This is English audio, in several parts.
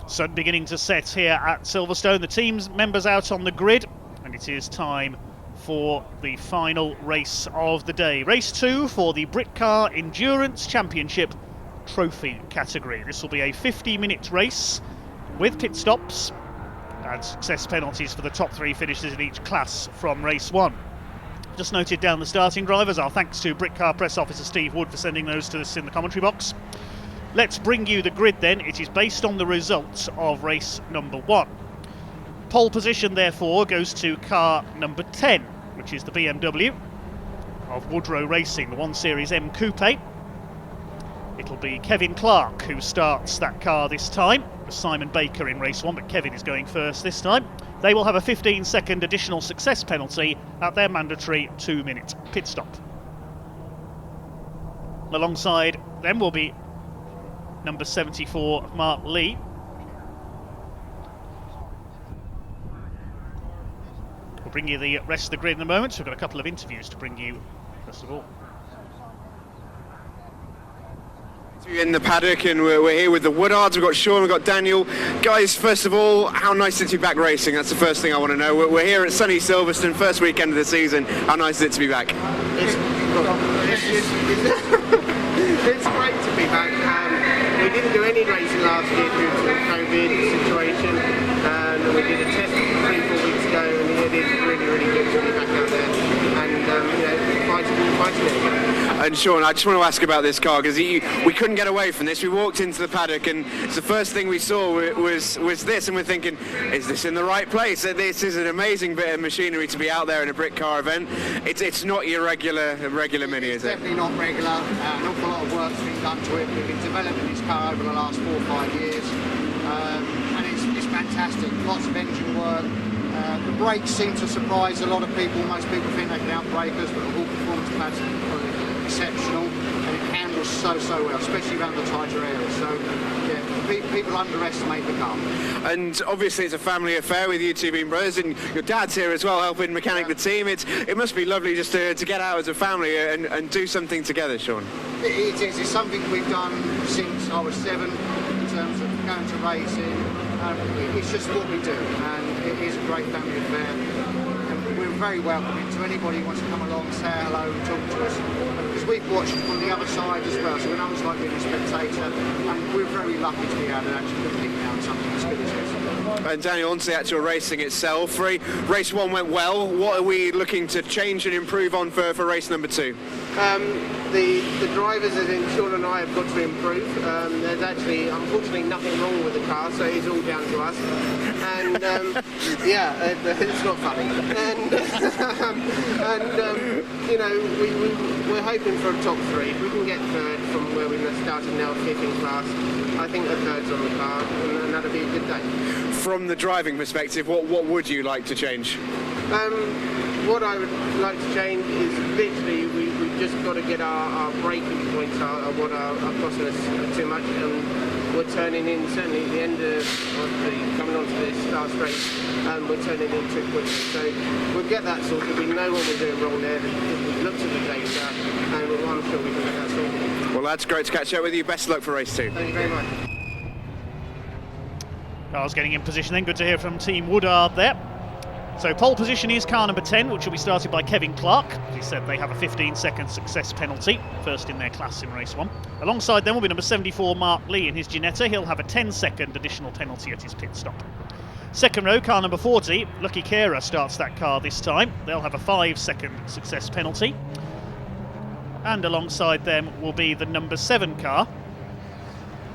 Sun beginning to set here at Silverstone. The team's members out on the grid, and it is time for the final race of the day. Race 2 for the Britcar Endurance Championship trophy category. This will be a 50-minute race with pit stops and success penalties for the top 3 finishers in each class from race 1. Just noted down the starting drivers. Our thanks to Britcar press officer Steve Wood for sending those to us in the commentary box. Let's bring you the grid then. It is based on the results of race number 1. Pole position therefore goes to car number 10, which is the BMW of Woodrow Racing, the 1 Series M Coupe. It'll be Kevin Clark who starts that car this time. It was Simon Baker in race 1, but Kevin is going first this time. They will have a 15-second additional success penalty at their mandatory 2-minute pit stop. Alongside them will be number 74, Mark Lee. We'll bring you the rest of the grid in a moment. So we've got a couple of interviews to bring you, first of all. In the paddock, and we're here with the Woodards. We've got Sean, we've got Daniel. Guys, first of all, how nice is it to be back racing? That's the first thing I want to know. We're here at sunny Silverstone, first weekend of the season. How nice is it to be back? It's great to be back. We didn't do any racing last year due to the COVID situation, and we did a test 3-4 weeks ago, and it is really, really good to be back out there and fighting it again. And Sean, I just want to ask about this car, because we couldn't get away from this. We walked into the paddock, and the first thing we saw was this, and we're thinking, is this in the right place? This is an amazing bit of machinery to be out there in a Britcar event. It's not your regular Mini, is it? It's definitely not regular. An awful lot of work's been done to it. We've been developing this car over the last 4 or 5 years, and it's fantastic. Lots of engine work. The brakes seem to surprise a lot of people. Most people think they can outbrake us, but the whole performance pads are exceptional, and it handles so well, especially around the tighter areas. So yeah, people underestimate the car. And obviously it's a family affair with you two being brothers, and your dad's here as well helping mechanic the team. It must be lovely just to get out as a family and do something together, Sean. It is. It's something we've done since I was 7 in terms of going to racing. It's just what we do, and it is a great family affair. And we're very welcoming to anybody who wants to come along, say hello, and talk to us. Because we've watched from the other side as well, so we know it's like being a spectator, and we're very lucky to be able to actually compete now in something as good as this. And Daniel, on to the actual racing itself. Race 1 went well. What are we looking to change and improve on for race number 2? The drivers, as in Sean and I, have got to improve. There's actually, unfortunately, nothing wrong with the car, so it's all down to us. And it's not funny. We're hoping for a top 3. If we can get third from where we're starting now, 5th in class, I think the third's on the car, and that'll be a good day. From the driving perspective, what would you like to change? What I would like to change is literally we've just got to get our braking points what are costing us too much, and we're turning in, certainly at the end of coming on to this last race, we're turning in too quickly. So we'll get that sorted. We know what we're doing wrong there. We've looked at the data, and I'm sure we can get that sorted. Well, that's great to catch up with you. Best of luck for race 2. Thank you very much. Cars getting in position then. Good to hear from Team Woodard there. So pole position is car number 10, which will be started by Kevin Clark. As he said, they have a 15-second success penalty, first in their class in race 1. Alongside them will be number 74, Mark Lee in his Ginetta. He'll have a 10-second additional penalty at his pit stop. Second row, car number 40, Lucky Kera starts that car this time. They'll have a 5-second success penalty. And alongside them will be the number 7 car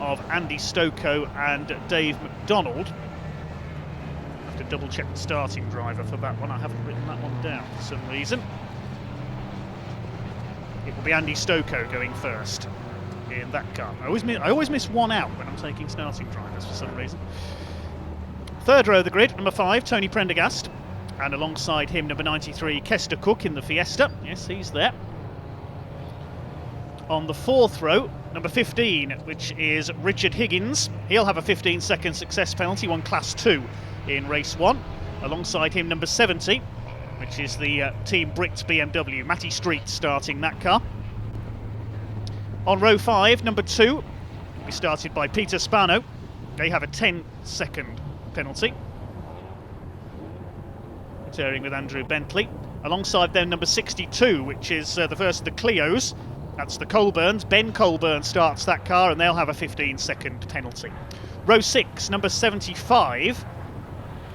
of Andy Stocco and Dave McDonald. I have to double check the starting driver for that one. I haven't written that one down for some reason. It will be Andy Stocco going first in that car. I always miss one out when I'm taking starting drivers for some reason. Third row of the grid, number 5, Tony Prendergast, and alongside him number 93, Kester Cook in the Fiesta. Yes, he's there. On the fourth row, number 15, which is Richard Higgins. He'll have a 15-second success penalty, won Class 2 in race 1. Alongside him, number 70, which is the Team Brits BMW, Matty Street starting that car. On row 5, number 2, will be started by Peter Spano. They have a 10-second penalty. Tearing with Andrew Bentley. Alongside them, number 62, which is the first of the Clios. That's the Colburns. Ben Colburn starts that car, and they'll have a 15-second penalty. Row 6, number 75,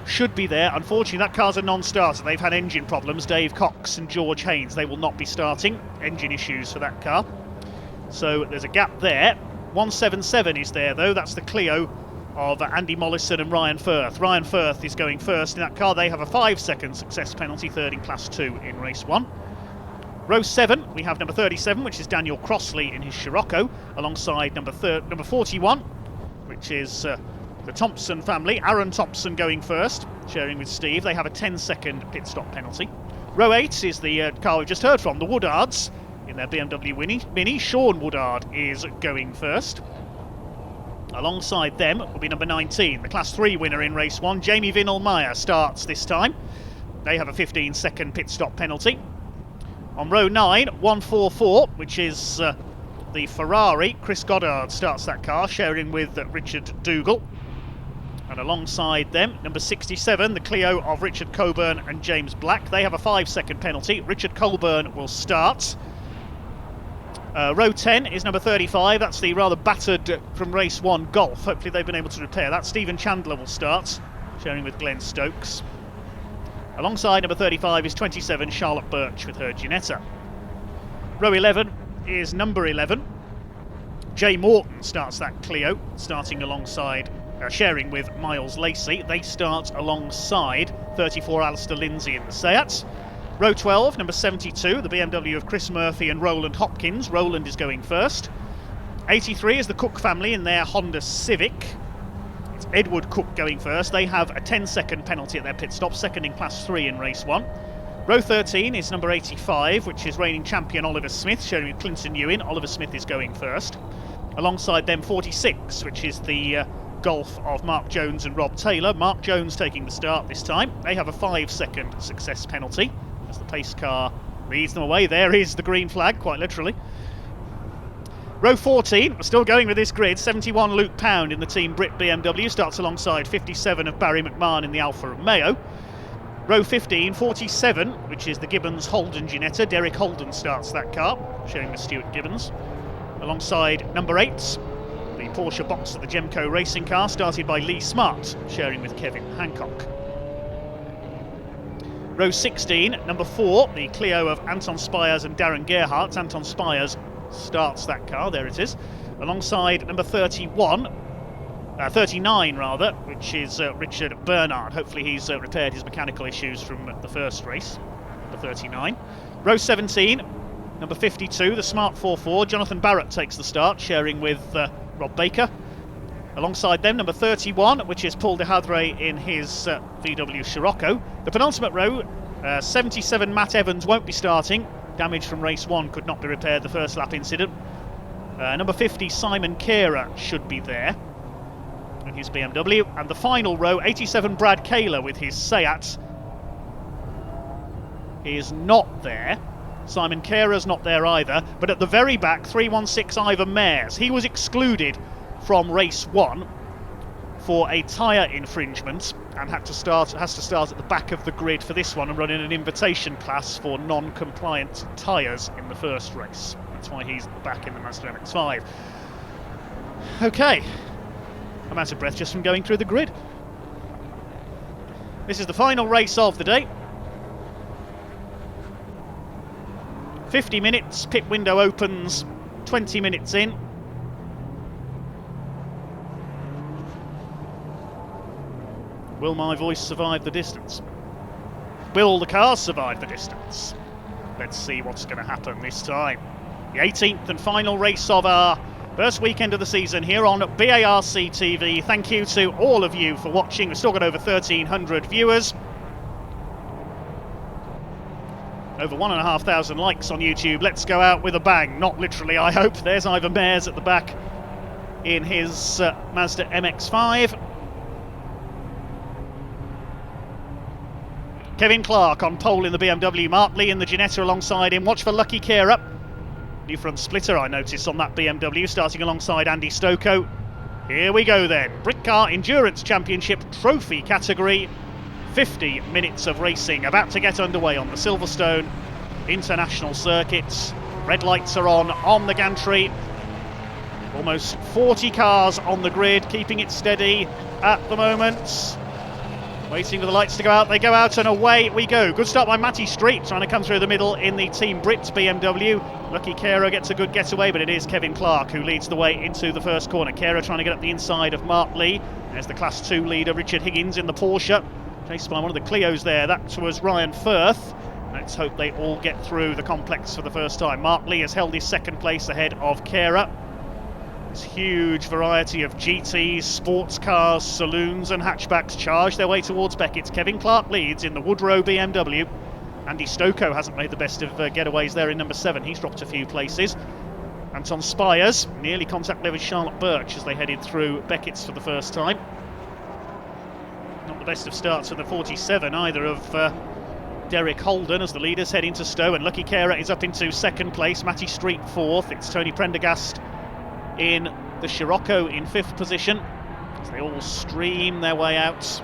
should be there. Unfortunately, that car's a non-starter. They've had engine problems. Dave Cox and George Haynes, they will not be starting. Engine issues for that car. So there's a gap there. 177 is there, though. That's the Clio of Andy Mollison and Ryan Firth. Ryan Firth is going first in that car. They have a 5-second success penalty, third in Class 2 in Race 1. Row 7, we have number 37, which is Daniel Crossley in his Scirocco, alongside number 41, which is the Thompson family. Aaron Thompson going first, sharing with Steve. They have a 10-second pit stop penalty. Row 8 is the car we've just heard from, the Woodards, in their BMW Mini. Sean Woodard is going first. Alongside them will be number 19, the Class 3 winner in Race 1, Jamie Vinnell-Meyer, starts this time. They have a 15-second pit stop penalty. On row 9, 144, which is the Ferrari, Chris Goddard starts that car, sharing with Richard Dougal. And alongside them, number 67, the Clio of Richard Coburn and James Black. They have a 5-second penalty. Richard Coburn will start. Row 10 is number 35. That's the rather battered from Race 1 Golf. Hopefully they've been able to repair that. Stephen Chandler will start, sharing with Glenn Stokes. Alongside number 35 is 27, Charlotte Birch with her Ginetta. Row 11 is number 11. Jay Morton starts that Clio, starting alongside, sharing with Miles Lacey. They start alongside 34, Alistair Lindsay in the Seat. Row 12, number 72, the BMW of Chris Murphy and Roland Hopkins. Roland is going first. 83 is the Cook family in their Honda Civic. It's Edward Cook going first. They have a 10-second penalty at their pit stop, second in Class 3 in Race 1. Row 13 is number 85, which is reigning champion Oliver Smith, sharing with Clinton Ewan. Oliver Smith is going first. Alongside them, 46, which is the Golf of Mark Jones and Rob Taylor. Mark Jones taking the start this time. They have a 5-second success penalty as the pace car leads them away. There is the green flag, quite literally. Row 14, we're still going with this grid. 71, Luke Pound in the Team Brit BMW starts alongside 57 of Barry McMahon in the Alfa Romeo. Row 15, 47, which is the Gibbons Holden Ginetta. Derek Holden starts that car, sharing with Stuart Gibbons. Alongside number 8, the Porsche Boxer, the Gemco racing car, started by Lee Smart, sharing with Kevin Hancock. Row 16, number 4, the Clio of Anton Spires and Darren Gerhardt. Anton Spires starts that car, there it is. Alongside number 39 rather, which is Richard Bernard. Hopefully he's repaired his mechanical issues from the first race, number 39. Row 17, number 52, the Smart 4-4. Jonathan Barrett takes the start, sharing with Rob Baker. Alongside them, number 31, which is Paul de Hadre in his VW Scirocco. The penultimate row, 77, Matt Evans won't be starting. Damage from race 1 could not be repaired, the first lap incident. Number 50, Simon Kehrer should be there in his BMW. And the final row, 87, Brad Kaler with his Seat. He is not there. Simon Kehrer's not there either. But at the very back, 316, Ivan Mayers. He was excluded from race 1 for a tyre infringement and has to start at the back of the grid for this one and run in an invitation class for non-compliant tyres in the first race. That's why he's back in the Mazda MX-5. Okay, I'm out of breath just from going through the grid. This is the final race of the day. 50 minutes, pit window opens 20 minutes in. Will my voice survive the distance? Will the cars survive the distance? Let's see what's going to happen this time. The 18th and final race of our first weekend of the season here on BARC TV. Thank you to all of you for watching. We've still got over 1,300 viewers. Over 1,500 likes on YouTube. Let's go out with a bang. Not literally, I hope. There's Ivan Mayers at the back in his Mazda MX-5. Kevin Clark on pole in the BMW. Mark Lee in the Ginetta alongside him. Watch for Lucky Kehrer. New front splitter, I noticed, on that BMW, starting alongside Andy Stocco. Here we go then. Britcar Endurance Championship trophy category. 50 minutes of racing about to get underway on the Silverstone International Circuits. Red lights are on the gantry. Almost 40 cars on the grid, keeping it steady at the moment. Waiting for the lights to go out. They go out and away we go. Good start by Matty Street, trying to come through the middle in the Team Brit BMW. Lucky Kera gets a good getaway, but it is Kevin Clark who leads the way into the first corner. Kera trying to get up the inside of Mark Lee. There's the Class 2 leader, Richard Higgins, in the Porsche. Chased by one of the Clios there. That was Ryan Firth. Let's hope they all get through the complex for the first time. Mark Lee has held his second place ahead of Kera. This huge variety of GTs, sports cars, saloons and hatchbacks charge their way towards Beckett's. Kevin Clark leads in the Woodrow BMW. Andy Stocco hasn't made the best of getaways there in number 7. He's dropped a few places. Anton Spires nearly contact with Charlotte Birch as they headed through Beckett's for the first time. Not the best of starts for the 47 either of Derek Holden as the leaders head into Stowe, and Lucky Kera is up into second place. Matty Street 4th. It's Tony Prendergast in the Scirocco in 5th position as they all stream their way out.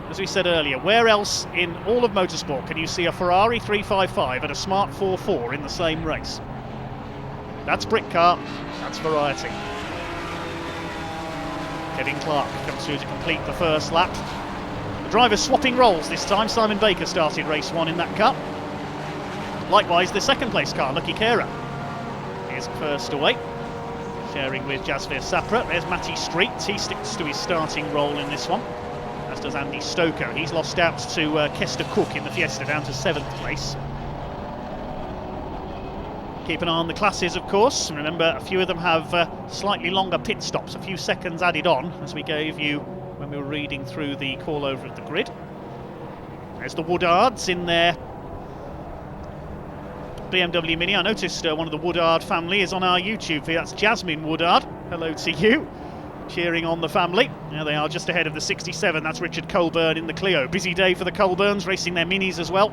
As we said earlier, where else in all of motorsport can you see a Ferrari 355 and a Smart 44 in the same race? That's Britcar, that's variety. Kevin Clark comes through to complete the first lap. The drivers swapping roles this time. Simon Baker started race 1 in that car. Likewise, the second place car, Lucky Kera, is first away, sharing with Jasvir Sapra. There's Matty Street. He sticks to his starting role in this one, as does Andy Stocco. He's lost out to Kester Cook in the Fiesta, down to 7th place. Keep an eye on the classes, of course. And remember, a few of them have slightly longer pit stops, a few seconds added on, as we gave you when we were reading through the call over of the grid. There's the Woodards in there. BMW Mini. I noticed one of the Woodard family is on our YouTube feed. That's Jasmine Woodard. Hello to you. Cheering on the family. Now they are just ahead of the 67. That's Richard Colbert in the Clio. Busy day for the Colburns, racing their Minis as well.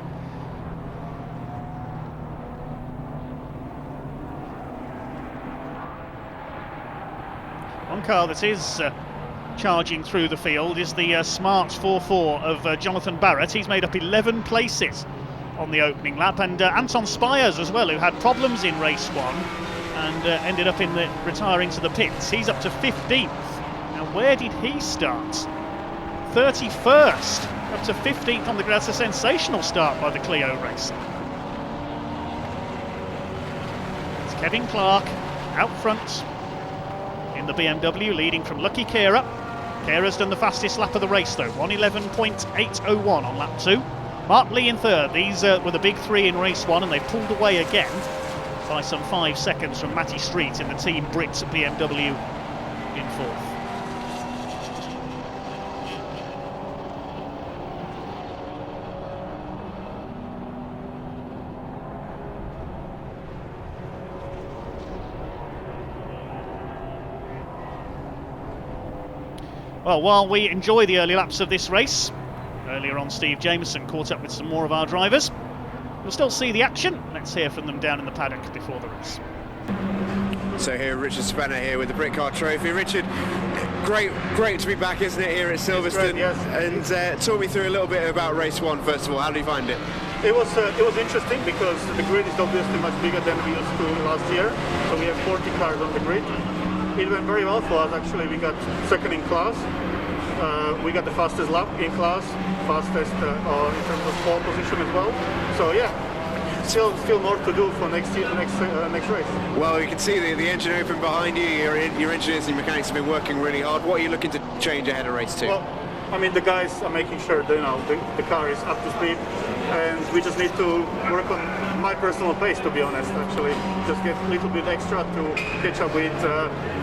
One car that is charging through the field is the Smart 44 of Jonathan Barrett. He's made up 11 places on the opening lap, and Anton Spires as well, who had problems in race 1 and ended up retiring to the pits. He's up to 15th. Now where did he start? 31st, up to 15th on the grid. That's a sensational start by the Clio racer. It's Kevin Clark out front in the BMW, leading from Lucky Kera. Kera's done the fastest lap of the race though, 1:11.801 on lap 2. Mark Lee in 3rd. These were the big 3 in race 1, and they've pulled away again by some 5 seconds from Matty Street in the Team Brit BMW in 4th. Well, while we enjoy the early laps of this race, earlier on Steve Jameson caught up with some more of our drivers. We'll still see the action. Let's hear from them down in the paddock before the race. So here, Richard Spanner here with the Britcar Trophy. Richard, great to be back, isn't it, here at Silverstone? Great, yes. And talk me through a little bit about race 1 first of all. How did you find it? It was interesting because the grid is obviously much bigger than we used to last year. So we have 40 cars on the grid. It went very well for us actually. We got second in class. We got the fastest lap in class, fastest in terms of pole position as well. So yeah, still more to do for next race. Well, you can see the engine open behind you. Your engineers and mechanics have been working really hard. What are you looking to change ahead of race 2? Well, I mean, the guys are making sure that the car is up to speed, and we just need to work on my personal pace, to be honest. Actually, just get a little bit extra to catch up with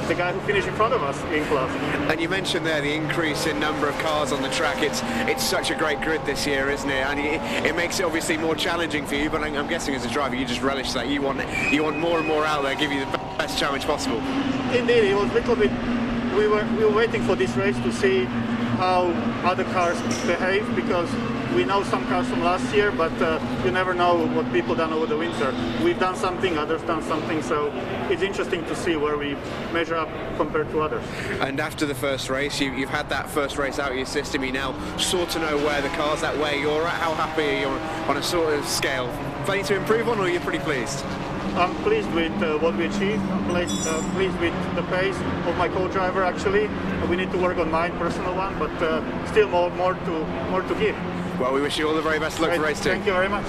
the guy who finished in front of us in class. And you mentioned there the increase in number of cars on the track. It's such a great grid this year, isn't it? And it makes it obviously more challenging for you. But I'm guessing as a driver, you just relish that. You want more and more out there, give you the best challenge possible. Indeed, it was a little bit we were waiting for this race to see how other cars behave, because we know some cars from last year, but you never know what people done over the winter. We've done something, others done something, so it's interesting to see where we measure up compared to others. And after the first race, you've had that first race out of your system, you now sort of know where the car's at, where you're at. How happy are you on a sort of scale? Plenty to improve on, or are you pretty pleased? I'm pleased with what we achieved. I'm pleased with the pace of my co-driver. Actually, we need to work on my personal one, but still more to give. Well, we wish you all the very best of luck for race 2. Thank you very much.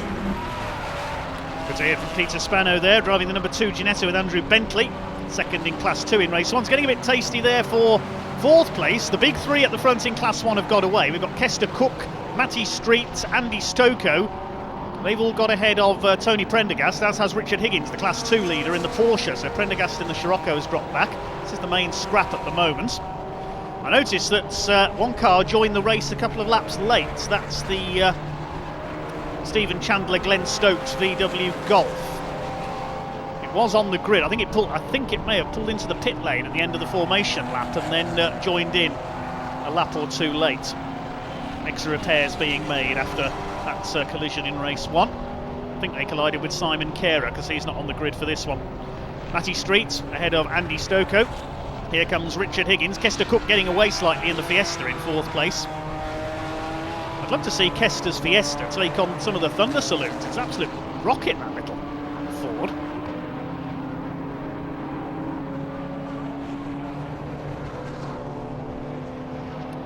Good to hear from Peter Spano there, driving the number 2 Ginetta with Andrew Bentley, second in Class 2 in Race 1. It's getting a bit tasty there for 4th place. The big 3 at the front in Class 1 have got away. We've got Kester Cook, Matty Street, Andy Stoko. They've all got ahead of Tony Prendergast, as has Richard Higgins, the Class 2 leader in the Porsche. So Prendergast in the Scirocco has dropped back. This is the main scrap at the moment. I noticed that one car joined the race a couple of laps late. That's the Stephen Chandler Glenn Stokes VW Golf. It was on the grid. I think it may have pulled into the pit lane at the end of the formation lap and then joined in a lap or 2 late. Extra repairs being made after that collision in race 1. I think they collided with Simon Carer because he's not on the grid for this one. Matty Street ahead of Andy Stoko. Here comes Richard Higgins. Kester Cook getting away slightly in the Fiesta in 4th place. I'd love to see Kester's Fiesta take on some of the Thunder Saloons. It's an absolute rocket, that little Ford.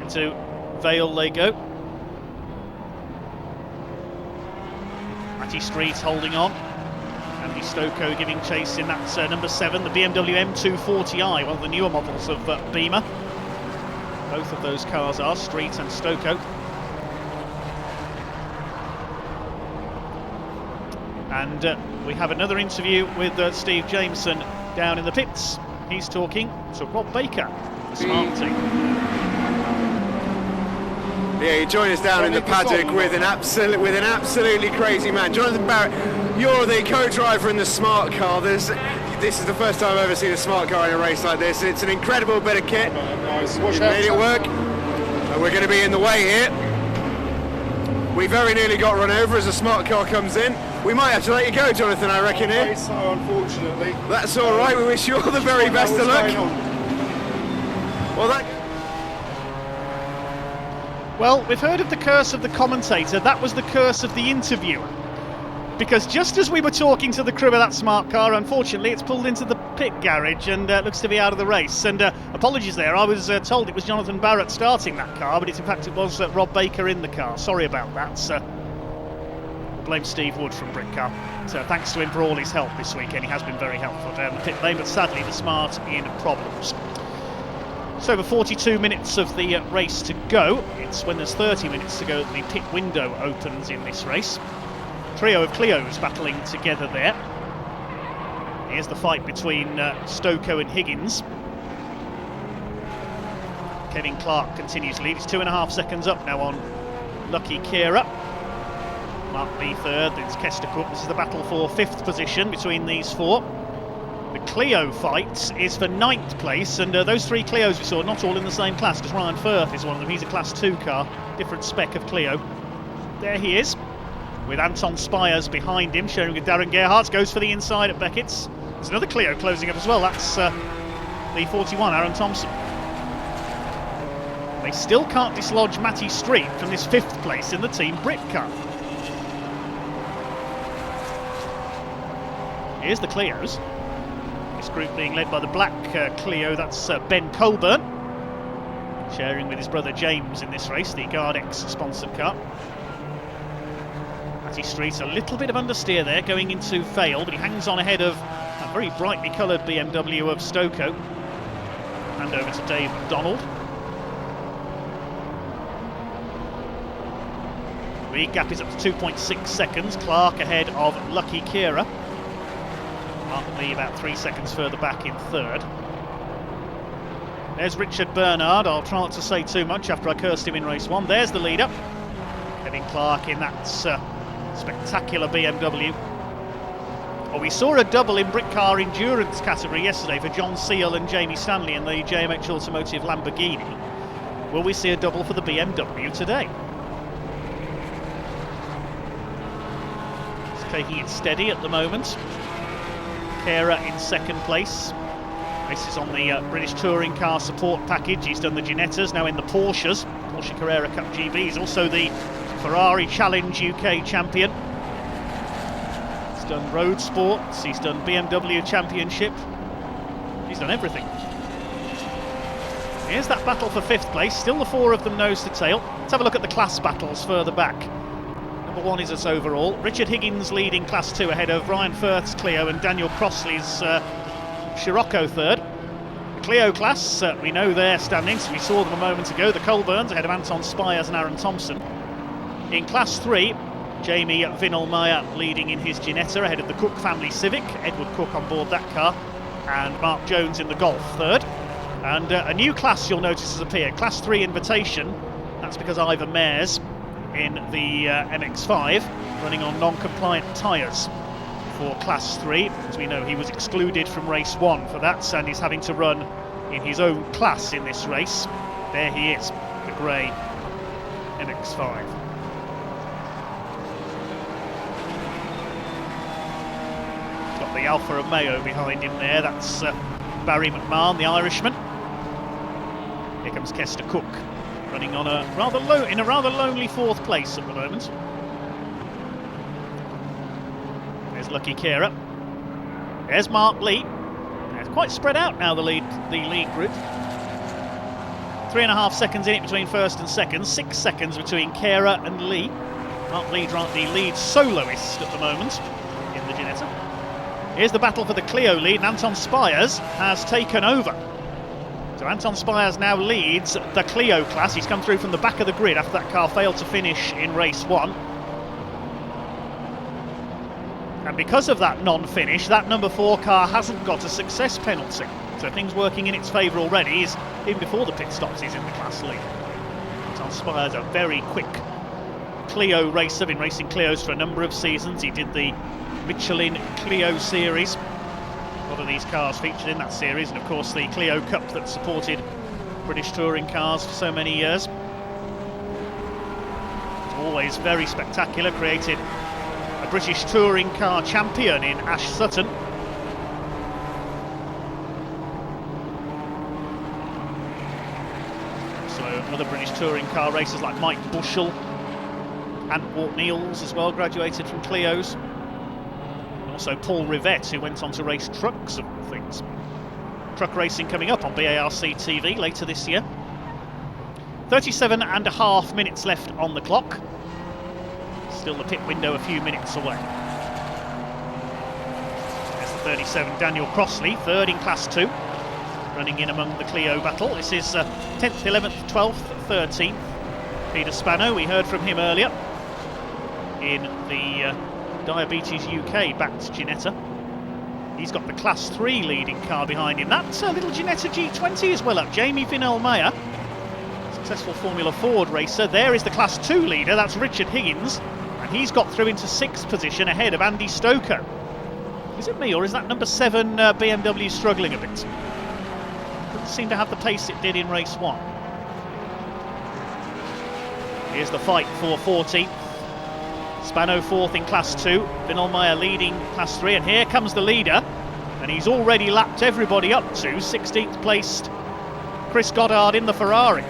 Into Vale they go. Matty Street holding on. Andy Stoko giving chase in that number 7, the BMW M240i, one of the newer models of Beamer. Both of those cars are, Street and Stoko. And we have another interview with Steve Jameson down in the pits. He's talking to Rob Baker, the Smart team. Yeah, you join us down in the paddock with an absolutely crazy man. Jonathan Barrett, you're the co-driver in the Smart car. This is the first time I've ever seen a Smart car in a race like this. It's an incredible bit of kit. You've made it work. And we're going to be in the way here. We very nearly got run over as a Smart car comes in. We might have to let you go, Jonathan, I reckon here. So, unfortunately. That's all right. We wish you all the very best of luck. Well, we've heard of the curse of the commentator. That was the curse of the interviewer. Because just as we were talking to the crew of that Smart car, unfortunately, it's pulled into the pit garage and looks to be out of the race. And apologies there, I was told it was Jonathan Barrett starting that car, but in fact it was Rob Baker in the car. Sorry about that. Blame Steve Wood from Britcar. So thanks to him for all his help this weekend. He has been very helpful down the pit lane, but sadly the Smart in problems. So over 42 minutes of the race to go. It's when there's 30 minutes to go that the pit window opens in this race. Trio of Clios battling together there. Here's the fight between Stoko and Higgins. Kevin Clark continues to lead. He's 2.5 seconds up now on Lucky Kira. Mark Lee third, it's Kester Cook. This is the battle for 5th position between these 4. The Clio fight is for 9th place, and those 3 Clios we saw, not all in the same class, because Ryan Firth is one of them. He's a Class 2 car, different spec of Clio. There he is, with Anton Spires behind him, sharing with Darren Gerhardt. Goes for the inside at Beckett's. There's another Clio closing up as well. That's the 41, Aaron Thompson. They still can't dislodge Matty Street from this 5th place in the Team Britcar. Here's the Clios. This group being led by the black Clio, that's Ben Colbert, sharing with his brother James in this race, the Gardex sponsored car. Matty Street, a little bit of understeer there going into Vale, but he hangs on ahead of a very brightly coloured BMW of Stoko. Hand over to Dave McDonald. Lead gap is up to 2.6 seconds. Clark ahead of Lucky Kira. Mark Lee about 3 seconds further back in 3rd. There's Richard Bernard. I'll try not to say too much after I cursed him in race 1. There's the leader. Kevin Clark in that spectacular BMW. Well, we saw a double in Britcar Endurance category yesterday for John Seal and Jamie Stanley in the JMH Automotive Lamborghini. Will we see a double for the BMW today? It's taking it steady at the moment. Kara in second place. This is on the British Touring Car Support Package. He's done the Ginettas, now in the Porsches. Porsche Carrera Cup GB. He's also the Ferrari Challenge UK champion. He's done road sports, he's done BMW Championship. He's done everything. Here's that battle for 5th place, still the 4 of them nose to tail. Let's have a look at the class battles further back. Number 1 is us overall. Richard Higgins leading Class 2 ahead of Ryan Firth's Clio and Daniel Crossley's Scirocco third. The Clio class, we know their standings, we saw them a moment ago. The Colburns ahead of Anton Spires and Aaron Thompson. In Class 3, Jamie Vinalmeyer leading in his Ginetta ahead of the Cook family Civic. Edward Cook on board that car, and Mark Jones in the Golf third. And a new class you'll notice has appeared, Class 3 Invitation. That's because Ivan Mayers in the MX-5 running on non-compliant tyres for Class 3, as we know he was excluded from race 1 for that, and he's having to run in his own class in this race. There he is, the grey MX-5. Got the Alfa Romeo behind him there, that's Barry McMahon, the Irishman. Here comes Kester Cook, running on a rather lonely 4th place at the moment. There's Lucky Kera. There's Mark Lee. It's quite spread out now, the lead grid. 3.5 seconds in it between 1st and 2nd. 6 seconds between Kera and Lee. Mark Lee, the lead soloist at the moment in the Ginetta. Here's the battle for the Clio lead, and Anton Spires has taken over. So Anton Spires now leads the Clio class. He's come through from the back of the grid after that car failed to finish in race 1. And because of that non-finish, that number 4 car hasn't got a success penalty. So things working in its favour already. Even before the pit stops, he's in the class lead. Anton Spires, a very quick Clio racer, been racing Clios for a number of seasons. He did the Michelin Clio series. A lot of these cars featured in that series, and of course the Clio Cup that supported British touring cars for so many years. It's always very spectacular, created a British touring car champion in Ash Sutton. So other British touring car racers like Mike Bushell, Antwort Niels as well, graduated from Clios. Also Paul Rivette, who went on to race trucks and things. Truck racing coming up on BARC TV later this year. 37.5 minutes left on the clock. Still the pit window a few minutes away. There's the 37, Daniel Crossley, 3rd in Class 2. Running in among the Clio battle. This is 10th, 11th, 12th, 13th. Peter Spano, we heard from him earlier in the Diabetes UK backed Ginetta. He's got the Class 3 leading car behind him. That's a little Ginetta G20 as well up. Jamie Vinalmeyer, successful Formula Ford racer. There is the Class 2 leader, that's Richard Higgins. And he's got through into 6th position ahead of Andy Stoker. Is it me, or is that number 7 BMW struggling a bit? Doesn't seem to have the pace it did in race 1. Here's the fight for 14th. Spano 4th in Class 2, Vinalmeyer leading Class 3, and here comes the leader, and he's already lapped everybody up to 16th placed Chris Goddard in the Ferrari.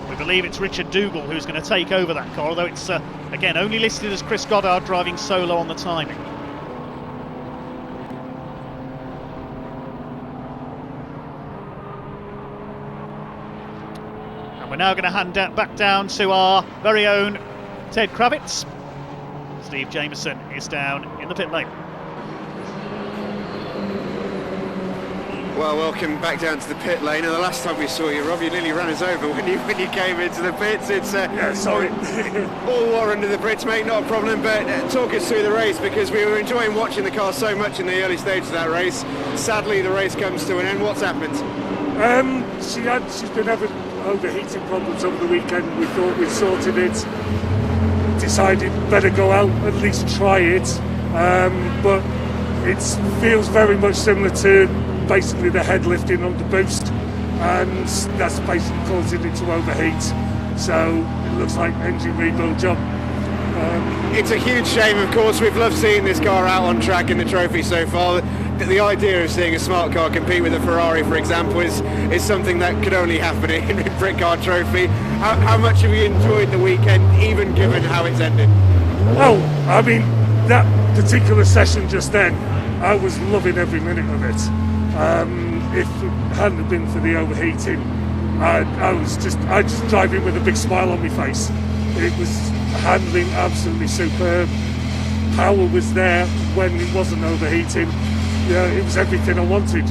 We believe it's Richard Dougal who's going to take over that car, although it's, again, only listed as Chris Goddard driving solo on the timing. And we're now going to hand back down to our very own Ted Kravitz. Steve Jameson is down in the pit lane. Well, welcome back down to the pit lane. And the last time we saw you, Rob, you nearly ran us over when you came into the pits. It's yeah, sorry. all war under the Brits, mate, not a problem. But talk us through the race, because we were enjoying watching the car so much in the early stages of that race. Sadly, the race comes to an end. What's happened? She's been having overheating problems over the weekend. We thought we'd sorted it. Decided better go out, at least try it. But It feels very much similar to basically the head lifting on the boost, and that's basically causing it to overheat. So it looks like engine rebuild job. It's a huge shame, of course. We've loved seeing this car out on track in the trophy so far. The idea of seeing a smart car compete with a Ferrari, for example, is something that could only happen in Britcar Trophy. How much have you enjoyed the weekend, even given how it's ended? Oh, I mean, that particular session just then, I was loving every minute of it. If it hadn't been for the overheating, I just driving with a big smile on my face. It was handling absolutely superb. Power was there when it wasn't overheating. Yeah, it was everything I wanted.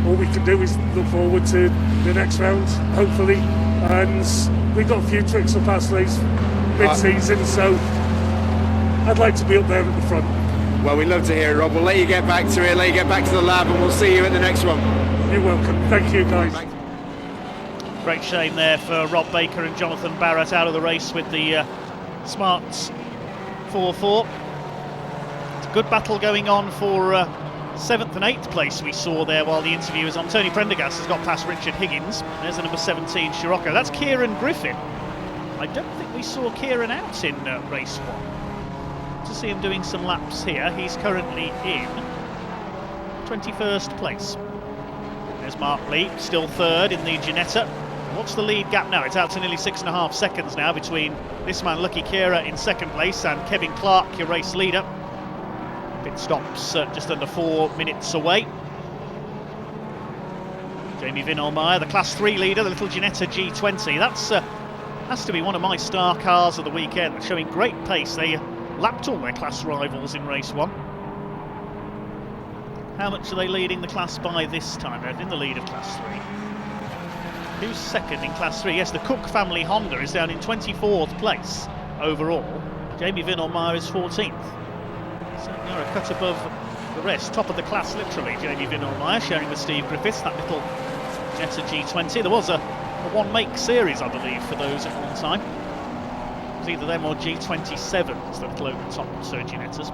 All we can do is look forward to the next round, hopefully. And we got a few tricks up our sleeves mid-season, so I'd like to be up there at the front. Well, we'd love to hear it, Rob. We'll let you get back to it, let you get back to the lab, and we'll see you at the next one. You're welcome. Thank you, guys. Thanks. Great shame there for Rob Baker and Jonathan Barrett out of the race with the Smarts 4-4. It's a good battle going on for 7th and 8th place we saw there while the interview was on. Tony Prendergast has got past Richard Higgins. There's the number 17 Scirocco. That's Kieran Griffin. I don't think we saw Kieran out in race 1. To see him doing some laps here. He's currently in 21st place. There's Mark Lee, still 3rd in the Ginetta. What's the lead gap now? It's out to nearly 6.5 seconds now between this man, Lucky Kira, in 2nd place, and Kevin Clark, your race leader. Pit stops just under 4 minutes away. Jamie Vinolmeyer, the Class 3 leader, the little Ginetta G20. That's has to be one of my star cars of the weekend. They're showing great pace. They lapped all their class rivals in race 1. How much are they leading the class by this time? They're in the lead of Class 3. Who's 2nd in Class 3? Yes, the Cook family Honda is down in 24th place overall. Jamie Vinolmeyer is 14th. So they're a cut above the rest. Top of the class, literally. Jamie Vinolmeyer sharing with Steve Griffiths, that little Jetta G20. There was a one-make series, I believe, for those at one time. It was either them or G27s, the little open-top Ginettas.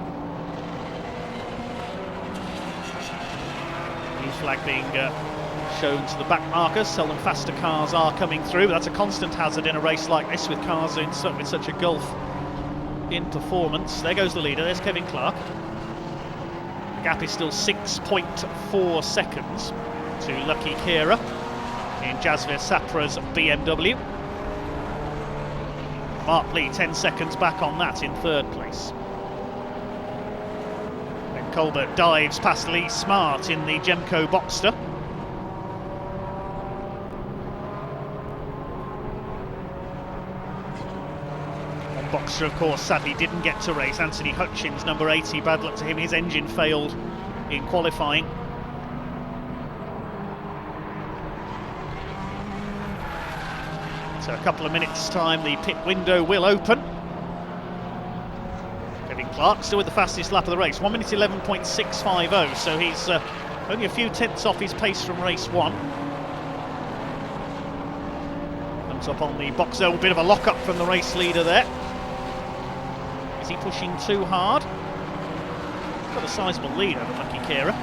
New flag being shown to the back markers. Seldom faster cars are coming through, but that's a constant hazard in a race like this with cars with such a gulf in performance. There goes the leader, there's Kevin Clark. The gap is still 6.4 seconds to Lucky Kira in Jasvir Sapra's BMW. Mark Lee 10 seconds back on that in 3rd place. Then Colbert dives past Lee Smart in the Gemco Boxster. Boxer, of course, sadly didn't get to race. Anthony Hutchins, number 80, bad luck to him. His engine failed in qualifying. So a couple of minutes' time, the pit window will open. Kevin Clark still with the fastest lap of the race, 1 minute 11.650. So he's only a few tenths off his pace from race 1. Comes up on the Boxer, a bit of a lock-up from the race leader there. Is he pushing too hard? Got a sizable lead over Lucky Kira.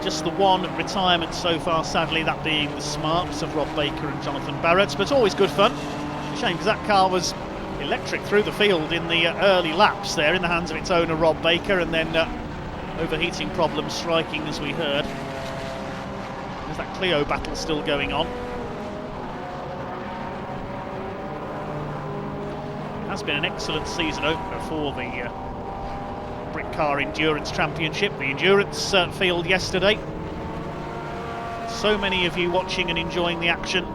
Just the one retirement so far, sadly, that being the Smarts of Rob Baker and Jonathan Barrett, but always good fun. It's a shame because that car was electric through the field in the early laps there in the hands of its owner Rob Baker, and then overheating problems striking, as we heard. There's that Clio battle still going on. Has been an excellent season opener for the Britcar Endurance Championship, the Endurance field yesterday. So many of you watching and enjoying the action.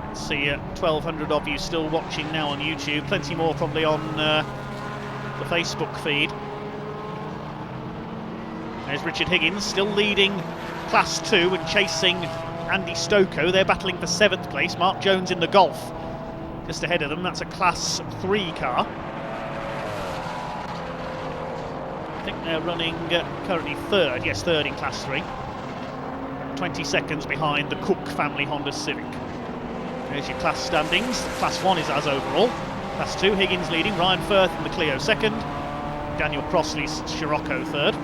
Let's see 1,200 of you still watching now on YouTube, plenty more probably on the Facebook feed. There's Richard Higgins still leading Class 2 and chasing Andy Stocco. They're battling for 7th place. Mark Jones in the Golf just ahead of them. That's a Class 3 car. I think they're running currently 3rd. Yes, 3rd in Class 3. 20 seconds behind the Cook family Honda Civic. There's your class standings. Class 1 is as overall. Class 2, Higgins leading, Ryan Firth in the Clio second, Daniel Crossley's Scirocco third.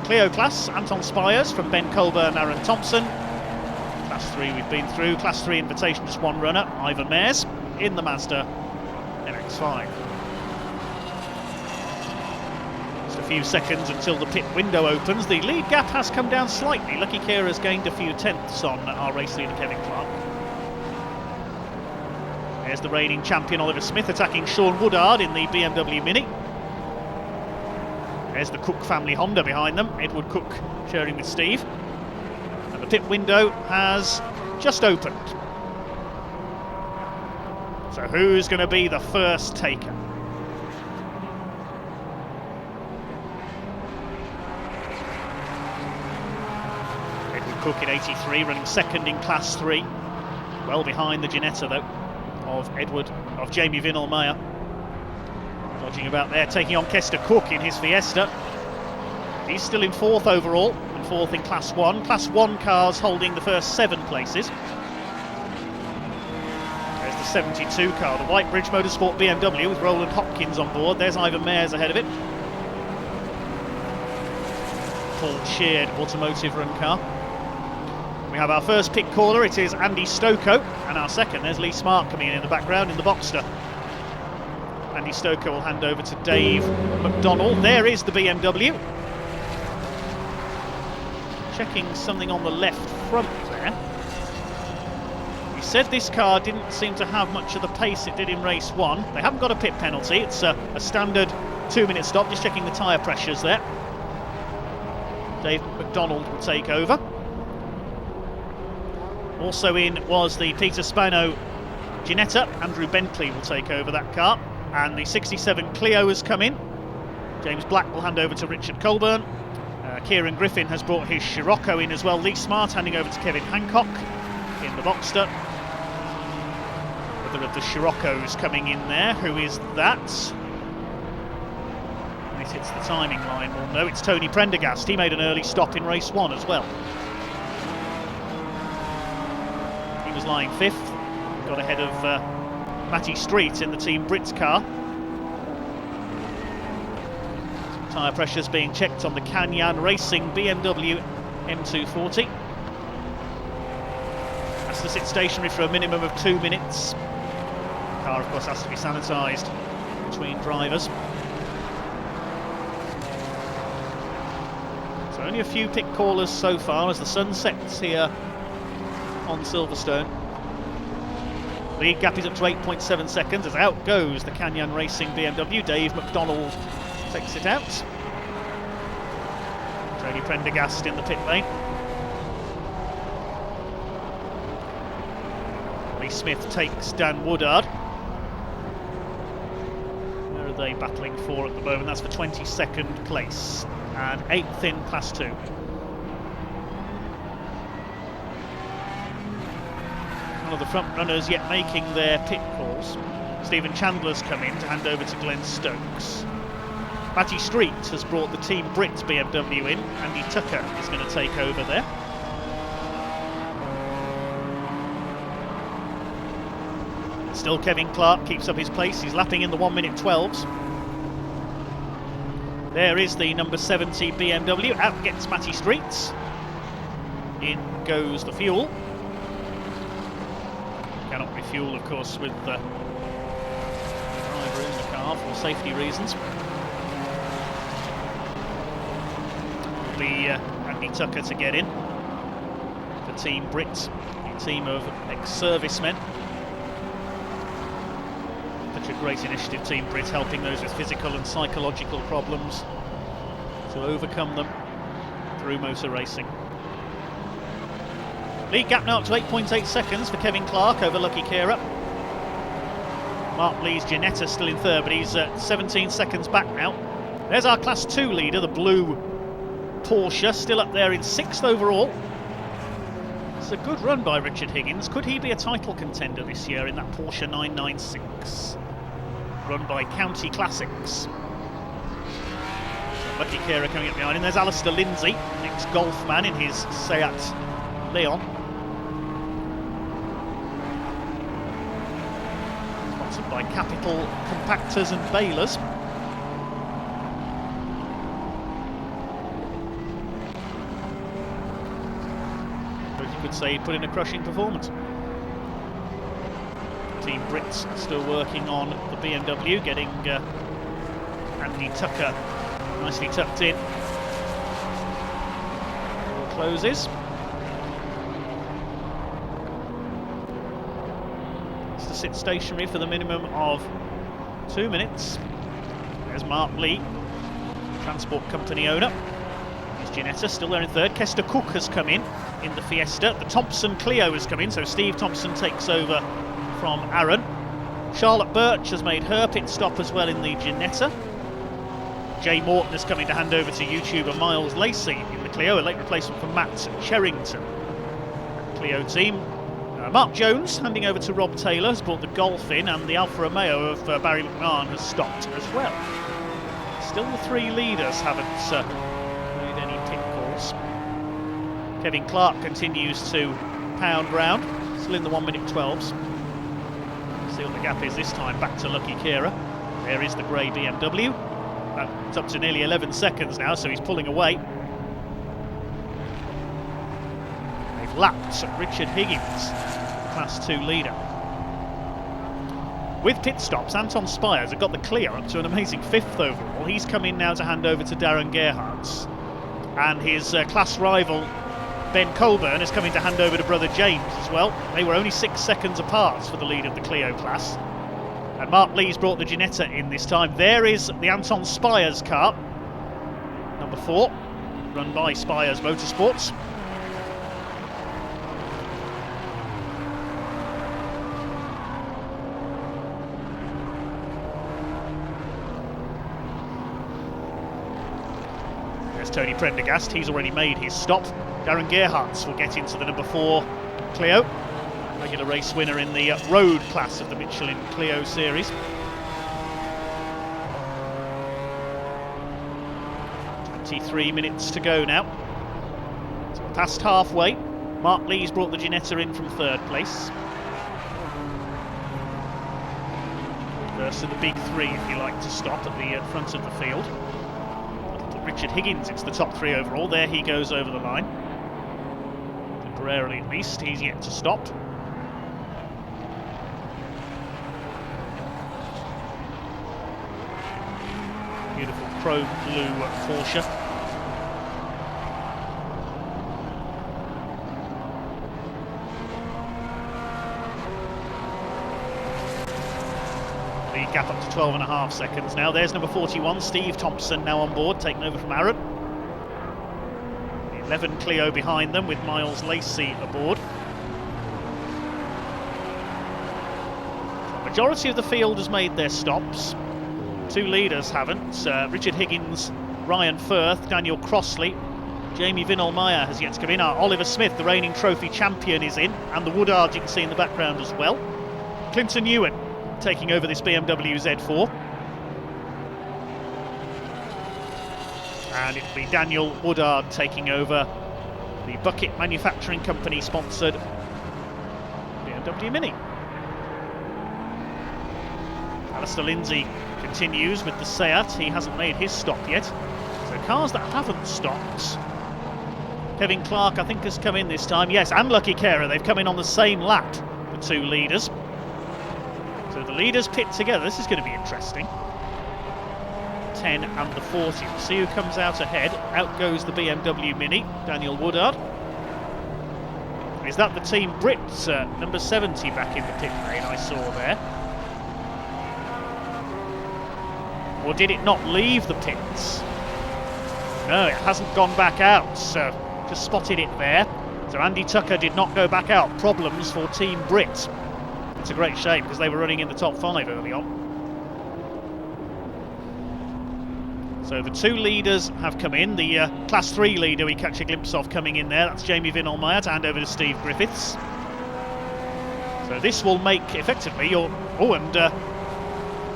Clio class, Anton Spires from Ben Colbert and Aaron Thompson. Class 3 we've been through. Class 3 invitation, just one runner, Ivan Mares in the Mazda MX-5. Just a few seconds until the pit window opens. The lead gap has come down slightly. Lucky Kira has gained a few tenths on our race leader Kevin Clark. There's the reigning champion Oliver Smith attacking Sean Woodard in the BMW Mini. There's the Cook family Honda behind them, Edward Cook sharing with Steve. And the pit window has just opened. So who's going to be the first taker? Edward Cook in 83, running second in Class 3. Well behind the Ginetta though, of Jamie Vinnell-Meyer. Dodging about there, taking on Kester Cook in his Fiesta. He's still in fourth overall, and fourth in Class 1. Class 1 cars holding the first 7 places. There's the 72 car, the Whitebridge Motorsport BMW with Roland Hopkins on board. There's Ivan Mares ahead of it. Paul Sheard automotive run car. We have our first pit caller, it is Andy Stoko, and our second, there's Lee Smart coming in the background in the Boxster. Andy Stoko will hand over to Dave McDonald. There is the BMW. Checking something on the left front there. He said this car didn't seem to have much of the pace it did in race 1. They haven't got a pit penalty, it's a standard 2-minute stop, just checking the tyre pressures there. Dave McDonald will take over. Also in was the Peter Spano Ginetta. Andrew Bentley will take over that car. And the 67 Clio has come in. James Black will hand over to Richard Colbert. Kieran Griffin has brought his Scirocco in as well. Lee Smart handing over to Kevin Hancock in the Boxster. Other of the Sciroccos coming in there. Who is that? When it hits the timing line, we'll know. It's Tony Prendergast. He made an early stop in race 1 as well. He was lying 5th. Got ahead of Matty Street in the Team Brits car. Tyre pressures being checked on the Canyon Racing BMW M240. Has to sit stationary for a minimum of 2 minutes. The car, of course, has to be sanitised between drivers. So only a few pit callers so far as the sun sets here on Silverstone. Lead gap is up to 8.7 seconds as out goes the Canyon Racing BMW. Dave McDonald takes it out. Tony Prendergast in the pit lane. Lee Smith takes Dan Woodard. Where are they battling for at the moment? That's for 22nd place and 8th in Class 2. One of the front runners yet making their pit calls. Stephen Chandler's come in to hand over to Glenn Stokes. Matty Street has brought the Team Brits BMW in. Andy Tucker is going to take over there. Still Kevin Clark keeps up his place. He's lapping in the 1 minute 12s. There is the number 70 BMW. Out gets Matty Street. In goes the fuel. Cannot refuel, of course, with the driver in the car for safety reasons. It'll be Andy Tucker to get in. The Team Brits, a team of ex-servicemen. Such a great initiative, Team Brits, helping those with physical and psychological problems to overcome them through motor racing. Lead gap now up to 8.8 seconds for Kevin Clark over Lucky Kira. Mark Lee's Ginetta still in third, but he's 17 seconds back now. There's our Class 2 leader, the blue Porsche, still up there in 6th overall. It's a good run by Richard Higgins. Could he be a title contender this year in that Porsche 996? Run by County Classics. Lucky Kira coming up behind him. There's Alistair Lindsay, ex-golf man in his Seat Leon. by Capital Compactors and Balers. But you could say he put in a crushing performance. Team Brits still working on the BMW, getting Andy Tucker nicely tucked in. All closes. It's to sit stationary for the minimum of 2 minutes. There's Mark Lee, transport company owner. There's Ginetta still there in third. Kester Cook has come in the Fiesta. The Thompson Clio has come in, so Steve Thompson takes over from Aaron. Charlotte Birch has made her pit stop as well in the Ginetta. Jay Morton is coming to hand over to YouTuber Miles Lacey in the Clio, a late replacement for Matt Cherrington. Clio team. Mark Jones handing over to Rob Taylor, has brought the Golf in, and the Alfa Romeo of Barry McMahon has stopped as well. Still the three leaders haven't made any pit calls. Kevin Clark continues to pound round, still in the 1 minute 12s. See what the gap is this time, back to Lucky Kira. There is the grey BMW. It's up to nearly 11 seconds now, so he's pulling away. They've lapped Richard Higgins, Class 2 leader. With pit stops, Anton Spires have got the Clio up to an amazing 5th overall. He's come in now to hand over to Darren Gerhardt. And his class rival, Ben Colbert, is coming to hand over to brother James as well. They were only 6 seconds apart for the lead of the Clio class. And Mark Lee's brought the Ginetta in this time. There is the Anton Spires car, number 4, run by Spires Motorsports. There's Tony Prendergast, he's already made his stop. Darren Gerhardt will get into the number 4 Clio. Regular race winner in the road class of the Michelin Clio series. 23 minutes to go now. So we're past halfway. Mark Lee's brought the Ginetta in from 3rd place. First of the big 3, if you like to stop at the front of the field. Put Richard Higgins into the top 3 overall. There he goes over the line. Temporarily at least, he's yet to stop. Beautiful chrome blue Porsche. The gap up to 12.5 seconds now. There's number 41, Steve Thompson, now on board, taking over from Aaron. 11 Clio behind them with Miles Lacey aboard. The majority of the field has made their stops. 2 leaders haven't. Richard Higgins, Ryan Firth, Daniel Crossley, Jamie Vinolmeyer has yet to come in. Oliver Smith, the reigning trophy champion, is in, and the Woodard you can see in the background as well. Clinton Ewan taking over this BMW Z4. And it'll be Daniel Woodard taking over the Bucket Manufacturing Company sponsored BMW Mini. Alistair Lindsay continues with the Seat. He hasn't made his stop yet. So cars that haven't stopped. Kevin Clark, I think, has come in this time. Yes, and Lucky Kera. They've come in on the same lap, the 2 leaders. So the leaders pit together. This is going to be interesting. 10 and the 40. We'll see who comes out ahead. Out goes the BMW Mini, Daniel Woodard. Is that the Team Brit, number 70 back in the pit lane I saw there? Or did it not leave the pits? No, it hasn't gone back out, so just spotted it there. So Andy Tucker did not go back out. Problems for Team Brit. It's a great shame because they were running in the top 5 early on. So the 2 leaders have come in. The Class 3 leader we catch a glimpse of coming in there. That's Jamie Vinolmeyer to hand over to Steve Griffiths. So this will make effectively your... Oh, and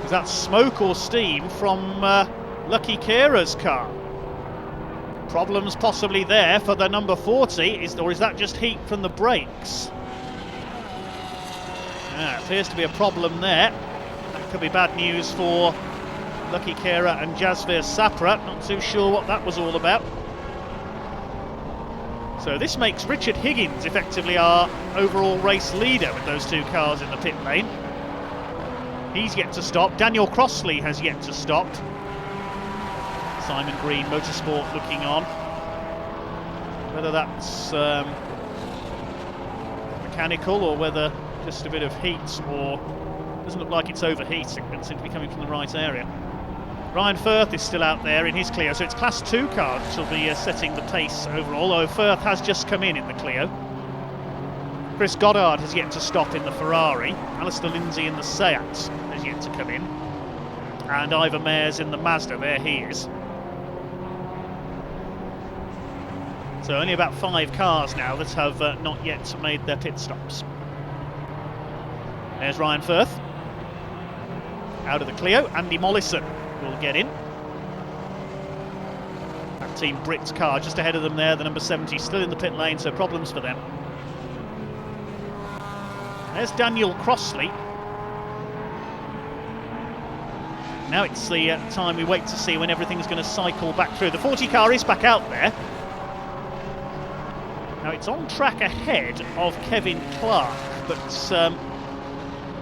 is that smoke or steam from Lucky Kera's car? Problems possibly there for the number 40, or is that just heat from the brakes? Appears to be a problem there. could be bad news for Lucky Kera and Jasvir Sapra. Not too sure what that was all about. So this makes Richard Higgins effectively our overall race leader with those two cars in the pit lane. He's yet to stop. Daniel Crossley has yet to stop. Simon Green Motorsport looking on. Whether that's mechanical or whether just a bit of heat, or doesn't look like it's overheating, but it seems to be coming from the right area. Ryan Firth is still out there in his Clio, so it's Class 2 cars which will be setting the pace overall, although Firth has just come in the Clio. Chris Goddard has yet to stop in the Ferrari. Alistair Lindsay in the Seat has yet to come in. And Ivor Mayers in the Mazda, there he is. So only about 5 cars now that have not yet made their pit stops. There's Ryan Firth. Out of the Clio, Andy Mollison will get in. That Team Brit's car just ahead of them there, the number 70, still in the pit lane, so problems for them. There's Daniel Crossley. Now it's the time we wait to see when everything's going to cycle back through. The 40 car is back out there. Now it's on track ahead of Kevin Clark, but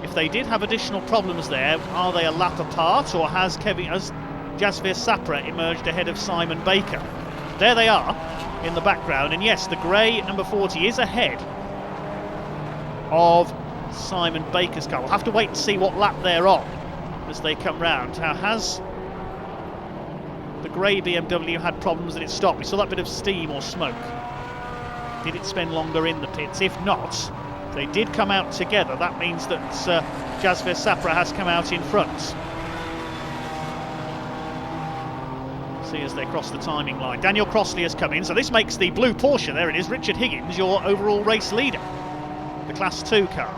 if they did have additional problems there, are they a lap apart, or has Jasvir Sapra emerged ahead of Simon Baker? There they are in the background, and yes, the grey number 40 is ahead of Simon Baker's car. We'll have to wait and see what lap they're on as they come round. Now, has the grey BMW had problems and it stopped? We saw that bit of steam or smoke. Did it spend longer in the pits? If not, if they did come out together, that means that Jasvir Sapra has come out in front. See as they cross the timing line. Daniel Crossley has come in, so this makes the blue Porsche, there it is, Richard Higgins, your overall race leader. The Class 2 car.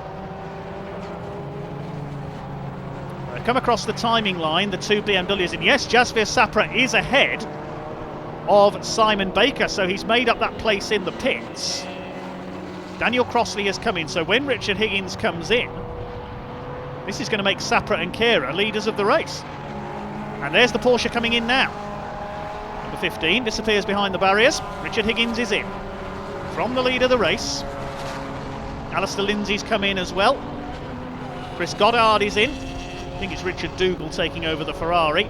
Come across the timing line, the two BMWs, and yes, Jasvir Sapra is ahead of Simon Baker, so he's made up that place in the pits. Daniel Crossley has come in, so when Richard Higgins comes in, this is going to make Sapra and Kera leaders of the race. And there's the Porsche coming in now. Number 15 disappears behind the barriers. Richard Higgins is in from the lead of the race. Alistair Lindsay's come in as well. Chris Goddard is in. I think it's Richard Dougal taking over the Ferrari.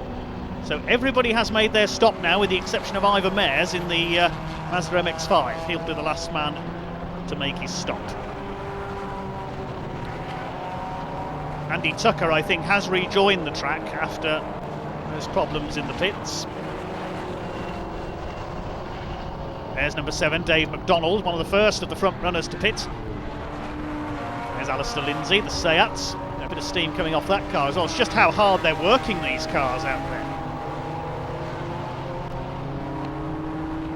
So everybody has made their stop now, with the exception of Ivor Mayers in the Mazda MX-5. He'll be the last man to make his stop. Andy Tucker, I think, has rejoined the track after those problems in the pits. There's number 7, Dave McDonald, one of the first of the front runners to pit. There's Alistair Lindsay, the Seat. A bit of steam coming off that car as well. It's just how hard they're working these cars out there.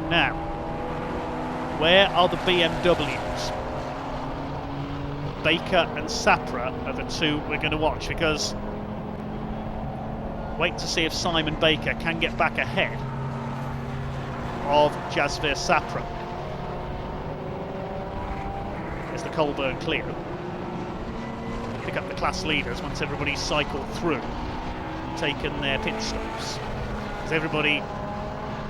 Now, where are the BMWs? Baker and Sapra are the two we're going to watch, because wait to see if Simon Baker can get back ahead of Jasvir Sapra. There's the Colbert Clio. Pick up the class leaders once everybody's cycled through and taken their pit stops. Because everybody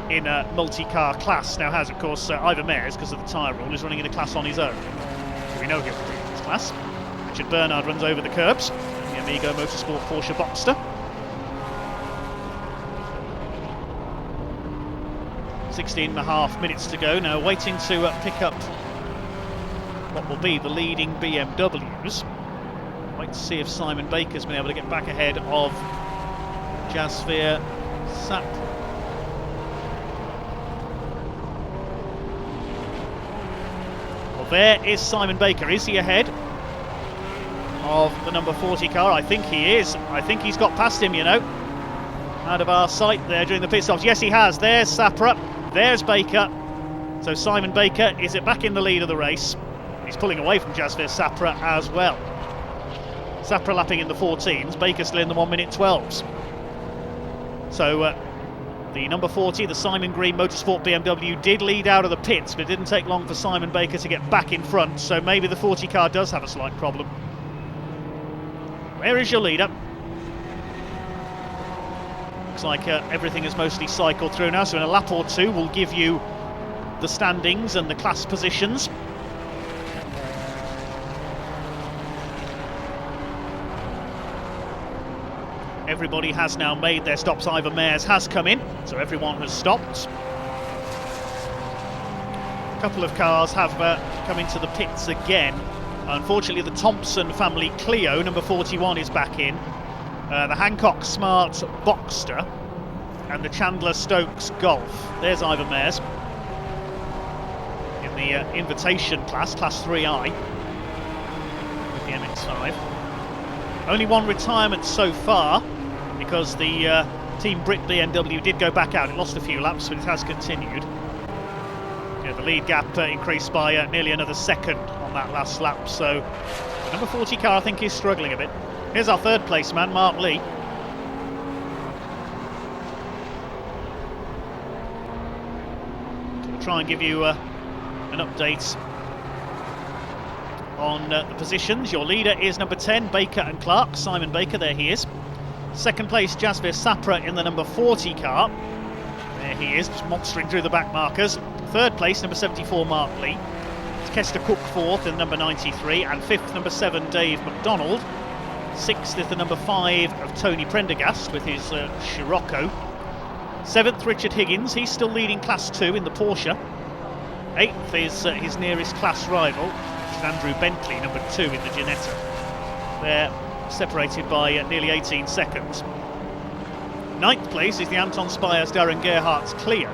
in a multi-car class now has, of course, Ivor Mayers, because of the tyre rule, is running in a class on his own. So we know he'll be in this class. Richard Bernard runs over the curbs in the Amigo Motorsport Porsche Boxster. 16.5 minutes to go now, waiting to pick up what will be the leading BMWs. Wait to see if Simon Baker's been able to get back ahead of Jasvir Sapra. Well, there is Simon Baker. Is he ahead of the number 40 car? I think he is. I think he's got past him, you know, out of our sight there during the pit stops. Yes, he has. There's Sapra. There's Baker. So Simon Baker is back in the lead of the race. He's pulling away from Jasvir Sapra as well. Sapra lapping in the 14s, Baker still in the 1:12s. So the number 40, the Simon Green Motorsport BMW, did lead out of the pits, but it didn't take long for Simon Baker to get back in front, so maybe the 40 car does have a slight problem. Where is your leader? Looks like everything is mostly cycled through now, so in a lap or two we'll give you the standings and the class positions. Everybody has now made their stops. Ivan Meyers has come in, so everyone has stopped. A couple of cars have come into the pits again. Unfortunately, the Thompson family Clio, number 41, is back in. The Hancock Smart Boxster and the Chandler Stokes Golf. There's Ivan Meyers in the invitation class 3i, with the MX-5. Only one retirement so far, because the Team Brit BMW did go back out. It lost a few laps, but it has continued. Yeah, the lead gap increased by nearly another second on that last lap, so the number 40 car, I think, is struggling a bit. Here's our third place man, Mark Lee. We'll try and give you an update on the positions. Your leader is number 10, Baker and Clark. Simon Baker, there he is. Second place, Jasvir Sapra in the number 40 car. There he is, just monstering through the back markers. Third place, number 74, Mark Lee. It's Kester Cook fourth in number 93, and fifth, number 7, Dave McDonald. Sixth is the number 5 of Tony Prendergast with his Scirocco. Seventh, Richard Higgins, he's still leading Class 2 in the Porsche. Eighth is his nearest class rival, which is Andrew Bentley, number 2 in the Ginetta. They're separated by nearly 18 seconds. Ninth place is the Anton Spires Darren Gerhardt's Clio,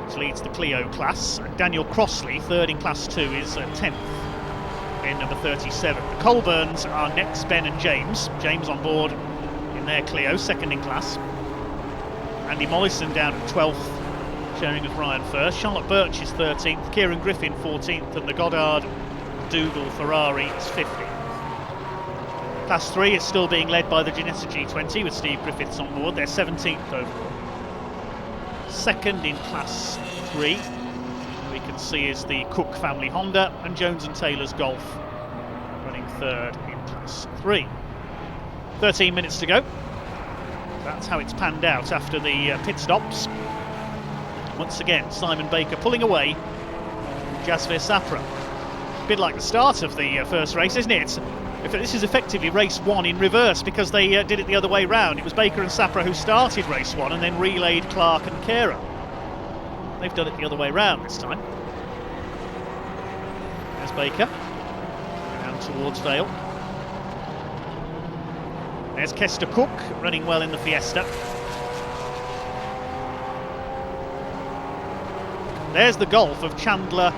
which leads the Clio class. Daniel Crossley, third in Class 2, is 10th in number 37. The Colburns are next, Ben and James. James on board in their Clio, second in class. Andy Mollison down at 12th, sharing with Ryan first. Charlotte Birch is 13th, Kieran Griffin 14th, and the Goddard Dougal Ferrari is 50th. Class 3 is still being led by the Ginetta G20 with Steve Griffiths on board. They're 17th overall. Second in Class 3 we can see is the Cook family Honda, and Jones and Taylor's Golf running third in Class 3. 13 minutes to go. That's how it's panned out after the pit stops. Once again, Simon Baker pulling away Jasvir Sapra. A bit like the start of the first race, isn't it? This is effectively race 1 in reverse, because they did it the other way round. It was Baker and Sapra who started race 1 and then relayed Clark and Kera. They've done it the other way round this time. There's Baker, down towards Vale. There's Kester Cook, running well in the Fiesta. There's the Golf of Chandler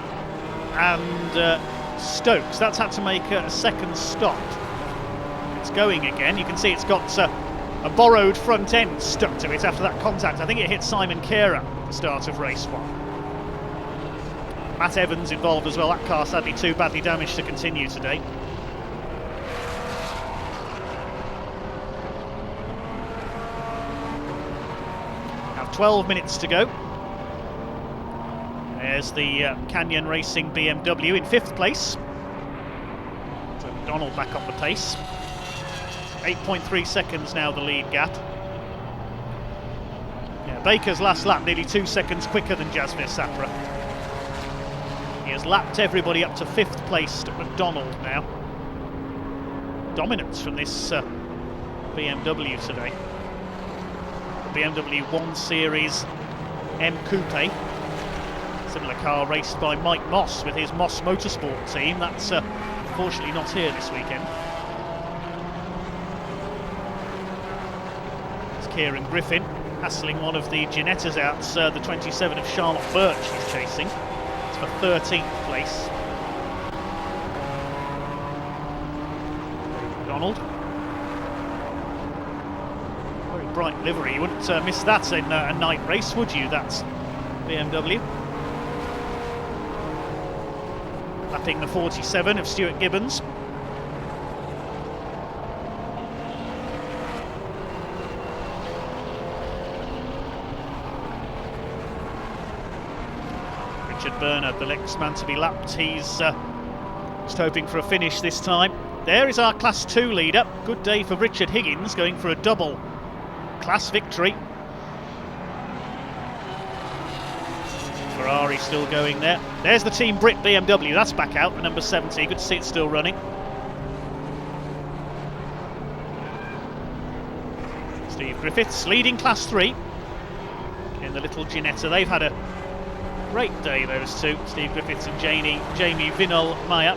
and Stokes. That's had to make a second stop. It's going again. You can see it's got a borrowed front end stuck to it after that contact. I think it hit Simon Kera at the start of race 1. Matt Evans involved as well. That car sadly too badly damaged to continue today. Now 12 minutes to go. There's the Canyon Racing BMW in 5th place. So McDonald back on the pace. 8.3 seconds now the lead gap. Yeah, Baker's last lap nearly 2 seconds quicker than Jasvir Sapra. He has lapped everybody up to 5th place at McDonald now. Dominance from this BMW today. The BMW 1 Series M Coupe. Similar car raced by Mike Moss with his Moss Motorsport team. That's unfortunately not here this weekend. It's Kieran Griffin hassling one of the Ginettas out, the 27 of Charlotte Birch he's chasing. It's for 13th place. Donald. Very bright livery. You wouldn't miss that in a night race, would you? That's BMW. Lapping the 47 of Stuart Gibbons. Richard Bernard, the next man to be lapped. He's just hoping for a finish this time. There is our Class 2 leader. Good day for Richard Higgins, going for a double class victory. Ferrari still going there. There's the Team Brit BMW, that's back out, the number 70. Good to see it's still running. Steve Griffiths leading Class 3 in the little Ginetta. They've had a great day, those two, Steve Griffiths and Jamie Vinol-Meyer.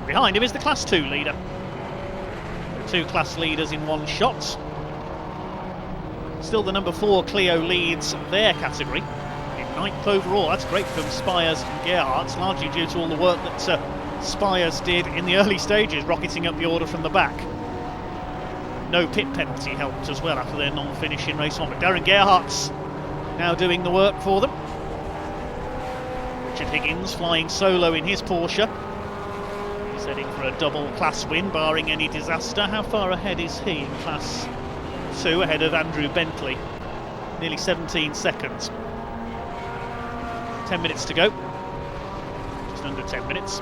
Behind him is the Class 2 leader. The two class leaders in one shot. Still the number 4 Clio leads their category in 9th overall. That's great from Spires and Gerhardt, largely due to all the work that Spires did in the early stages, rocketing up the order from the back. No pit penalty helped as well after their non-finish in race 1, but Darren Gerhardt's now doing the work for them. Richard Higgins flying solo in his Porsche. He's heading for a double class win, barring any disaster. How far ahead is he in Class 2? Ahead of Andrew Bentley. Nearly 17 seconds. 10 minutes to go. Just under 10 minutes.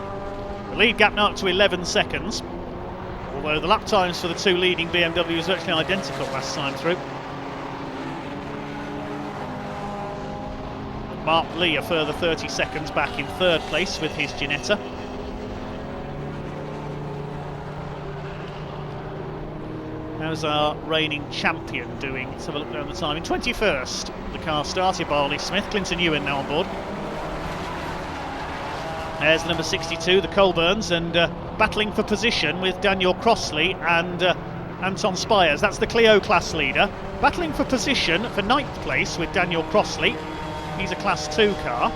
The lead gap now up to 11 seconds. Although the lap times for the two leading BMWs were virtually identical last time through. Mark Lee a further 30 seconds back in 3rd place with his Ginetta. How's our reigning champion doing? Let's have a look down the time. In 21st, the car started by Ollie Smith. Clinton Ewan now on board. There's the number 62, the Colburns, and battling for position with Daniel Crossley and Anton Spires. That's the Clio class leader. Battling for position for 9th place with Daniel Crossley. He's a Class 2 car.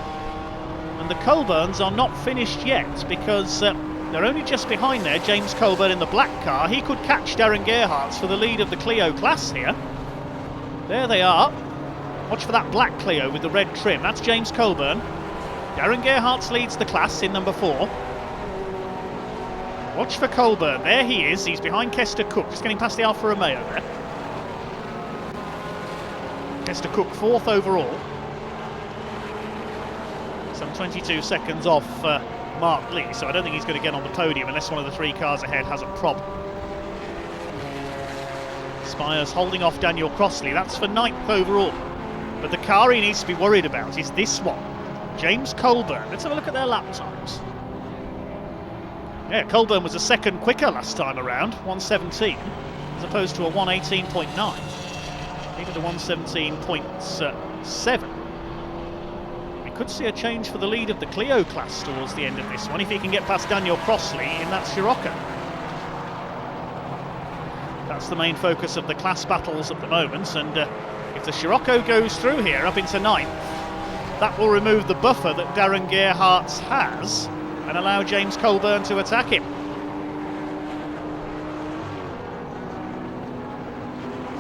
And the Colburns are not finished yet because they're only just behind there. James Colbert in the black car. He could catch Darren Gerhardt for the lead of the Clio class here. There they are. Watch for that black Clio with the red trim. That's James Colburn. Darren Gerhardt leads the class in number 4. Watch for Colburn. There he is. He's behind Kester Cook. Just getting past the Alfa Romeo there. Kester Cook 4th overall. Some 22 seconds off Mark Lee, so I don't think he's going to get on the podium unless one of the 3 cars ahead has a problem. Spires holding off Daniel Crossley. That's for 9th overall. But the car he needs to be worried about is this one. James Colburn. Let's have a look at their lap times. Yeah, Colburn was a second quicker last time around, 1:17, as opposed to a 1:18.9. Even to 1:17.7. We could see a change for the lead of the Clio class towards the end of this one if he can get past Daniel Crossley in that Scirocco. That's the main focus of the class battles at the moment, and if the Scirocco goes through here up into 9th, that will remove the buffer that Darren Gerhardt has and allow James Colburn to attack him.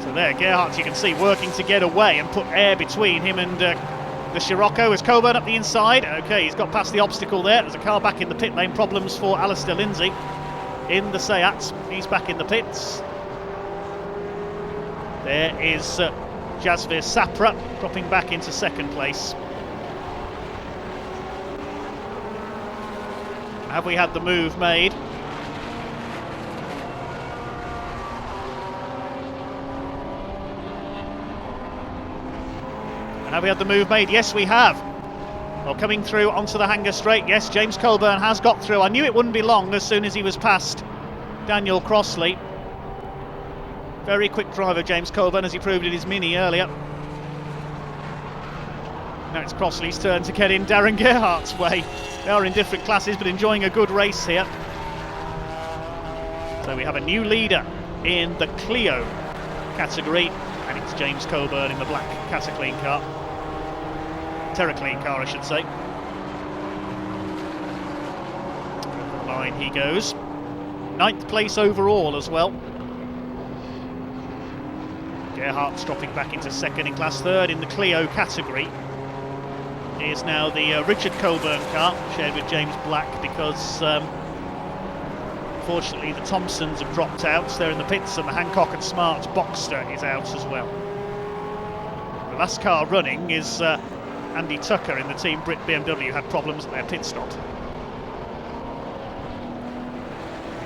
So there, Gerhardt, you can see, working to get away and put air between him and the Scirocco as Colburn up the inside. OK, he's got past the obstacle there. There's a car back in the pit lane. Problems for Alistair Lindsay in the Seat. He's back in the pits. There is Jasvir Sapra dropping back into 2nd place. Have we had the move made? And have we had the move made? Yes, we have. Well, coming through onto the hanger straight. Yes, James Colburn has got through. I knew it wouldn't be long as soon as he was past Daniel Crossley. Very quick driver, James Colburn, as he proved in his Mini earlier. Now it's Crossley's turn to get in Darren Gerhardt's way. They are in different classes, but enjoying a good race here. So we have a new leader in the Clio category, and it's James Colburn in the black Cataclean car. Terraclean car, I should say. Over the line he goes. 9th place overall as well. Gerhardt's dropping back into 2nd in Class 3rd in the Clio category. Here's now the Richard Colburn car, shared with James Black, because fortunately the Thompsons have dropped out. So they're in the pits, and the Hancock and Smart Boxster is out as well. The last car running is Andy Tucker in the Team Brit BMW, had problems at their pit stop.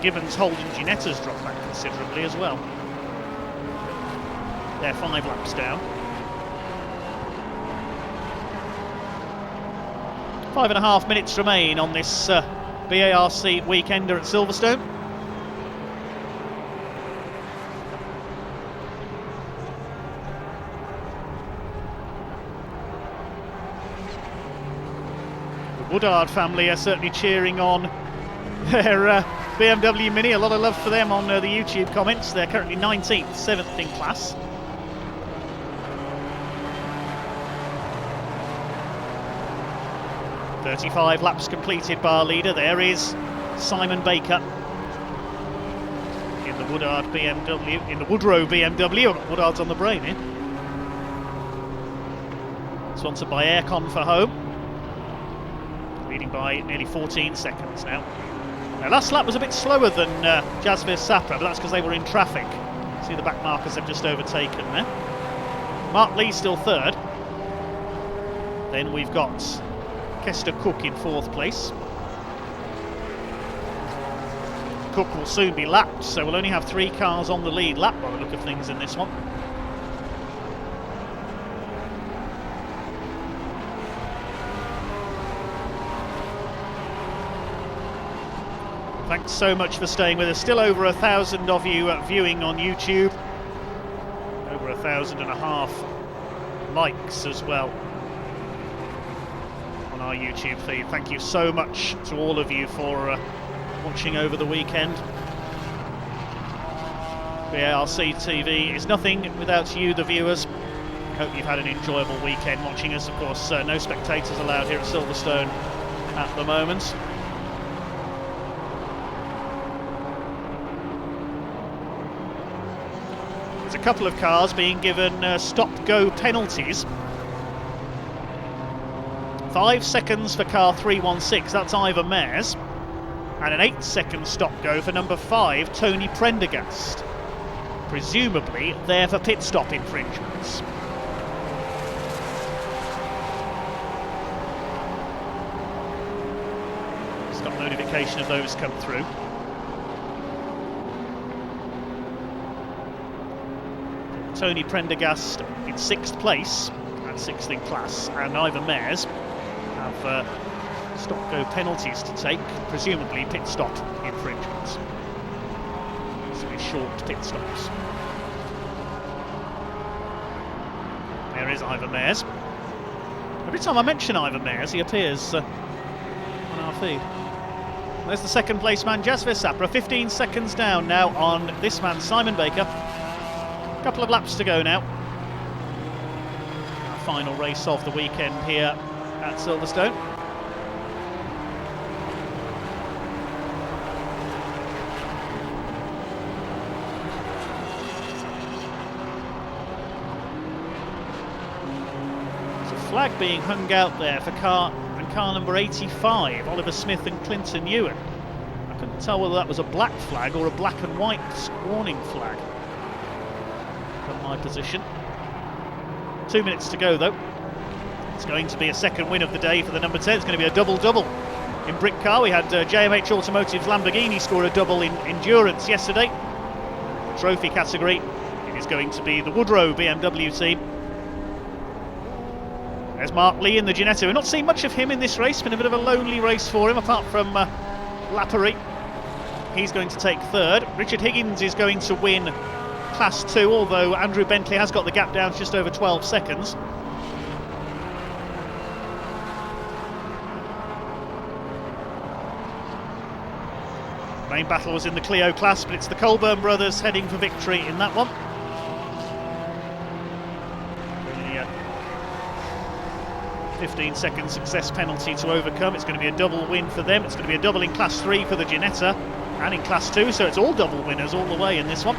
Gibbons, Holden, Ginnetta's dropped back considerably as well. They're 5 laps down. 5.5 minutes remain on this BARC weekender at Silverstone. The Woodard family are certainly cheering on their BMW Mini. A lot of love for them on the YouTube comments. They're currently 19th, 7th in class. "35 laps completed by our leader. There is Simon Baker in the Woodard BMW, in the Woodrow BMW. I've got Woodard's on the brain here. Sponsored by Aircon for home. Leading by nearly 14 seconds now. Now, last lap was a bit slower than Jasvir Sapra, but that's because they were in traffic. See the back markers they've just overtaken there. Mark Lee still third. Then we've got Kester Cook in 4th place. Cook will soon be lapped, so we'll only have 3 cars on the lead lap by the look of things in this one. Thanks so much for staying with us. Still over 1,000 of you viewing on YouTube. Over 1,500 likes as well on our YouTube feed. Thank you so much to all of you for watching over the weekend. BARC TV is nothing without you, the viewers. Hope you've had an enjoyable weekend watching us. Of course, no spectators allowed here at Silverstone at the moment. There's a couple of cars being given stop-go penalties. 5 seconds for car 316, that's Ivor Mares, and an 8-second stop-go for number 5, Tony Prendergast. Presumably there for pit stop infringements. Just got notification of those come through. Tony Prendergast in 6th place and 6th in class, and Ivor Mares have stop-go penalties to take, presumably pit stop infringements. So it's short pit stops. There is Ivor Mares. Every time I mention Ivor Mares, he appears on our feed. There's the 2nd place man, Jasvir Sapra, 15 seconds down now on this man, Simon Baker. Couple of laps to go now. Our final race of the weekend here at Silverstone. There's a flag being hung out there for car number 85, Oliver Smith and Clinton Ewan. I couldn't tell whether that was a black flag or a black and white warning flag. My position. 2 minutes to go though. It's going to be a second win of the day for the number 10. It's going to be a double-double in Britcar. We had JMH Automotive's Lamborghini score a double in endurance yesterday. Trophy category, it is going to be the Woodrow BMW team. There's Mark Lee in the Ginetta. We've not seen much of him in this race. Been a bit of a lonely race for him apart from Lappery. He's going to take 3rd. Richard Higgins is going to win Class 2, although Andrew Bentley has got the gap down to just over 12 seconds. Main battle was in the Clio class, but it's the Colbert brothers heading for victory in that one. The 15-second success penalty to overcome. It's going to be a double win for them. It's going to be a double in Class 3 for the Ginetta and in Class 2, so it's all double winners all the way in this one.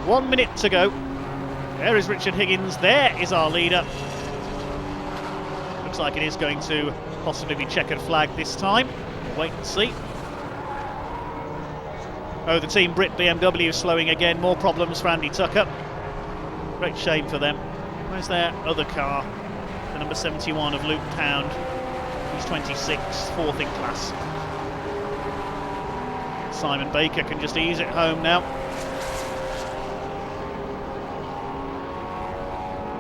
1 minute to go. There is Richard Higgins. There is our leader. Looks like it is going to possibly be checkered flag this time. We'll wait and see. Oh, the Team Brit BMW slowing again. More problems for Andy Tucker. Great shame for them. Where's their other car? The number 71 of Luke Pound. Higgins 26th, 4th in class. Simon Baker can just ease it home now.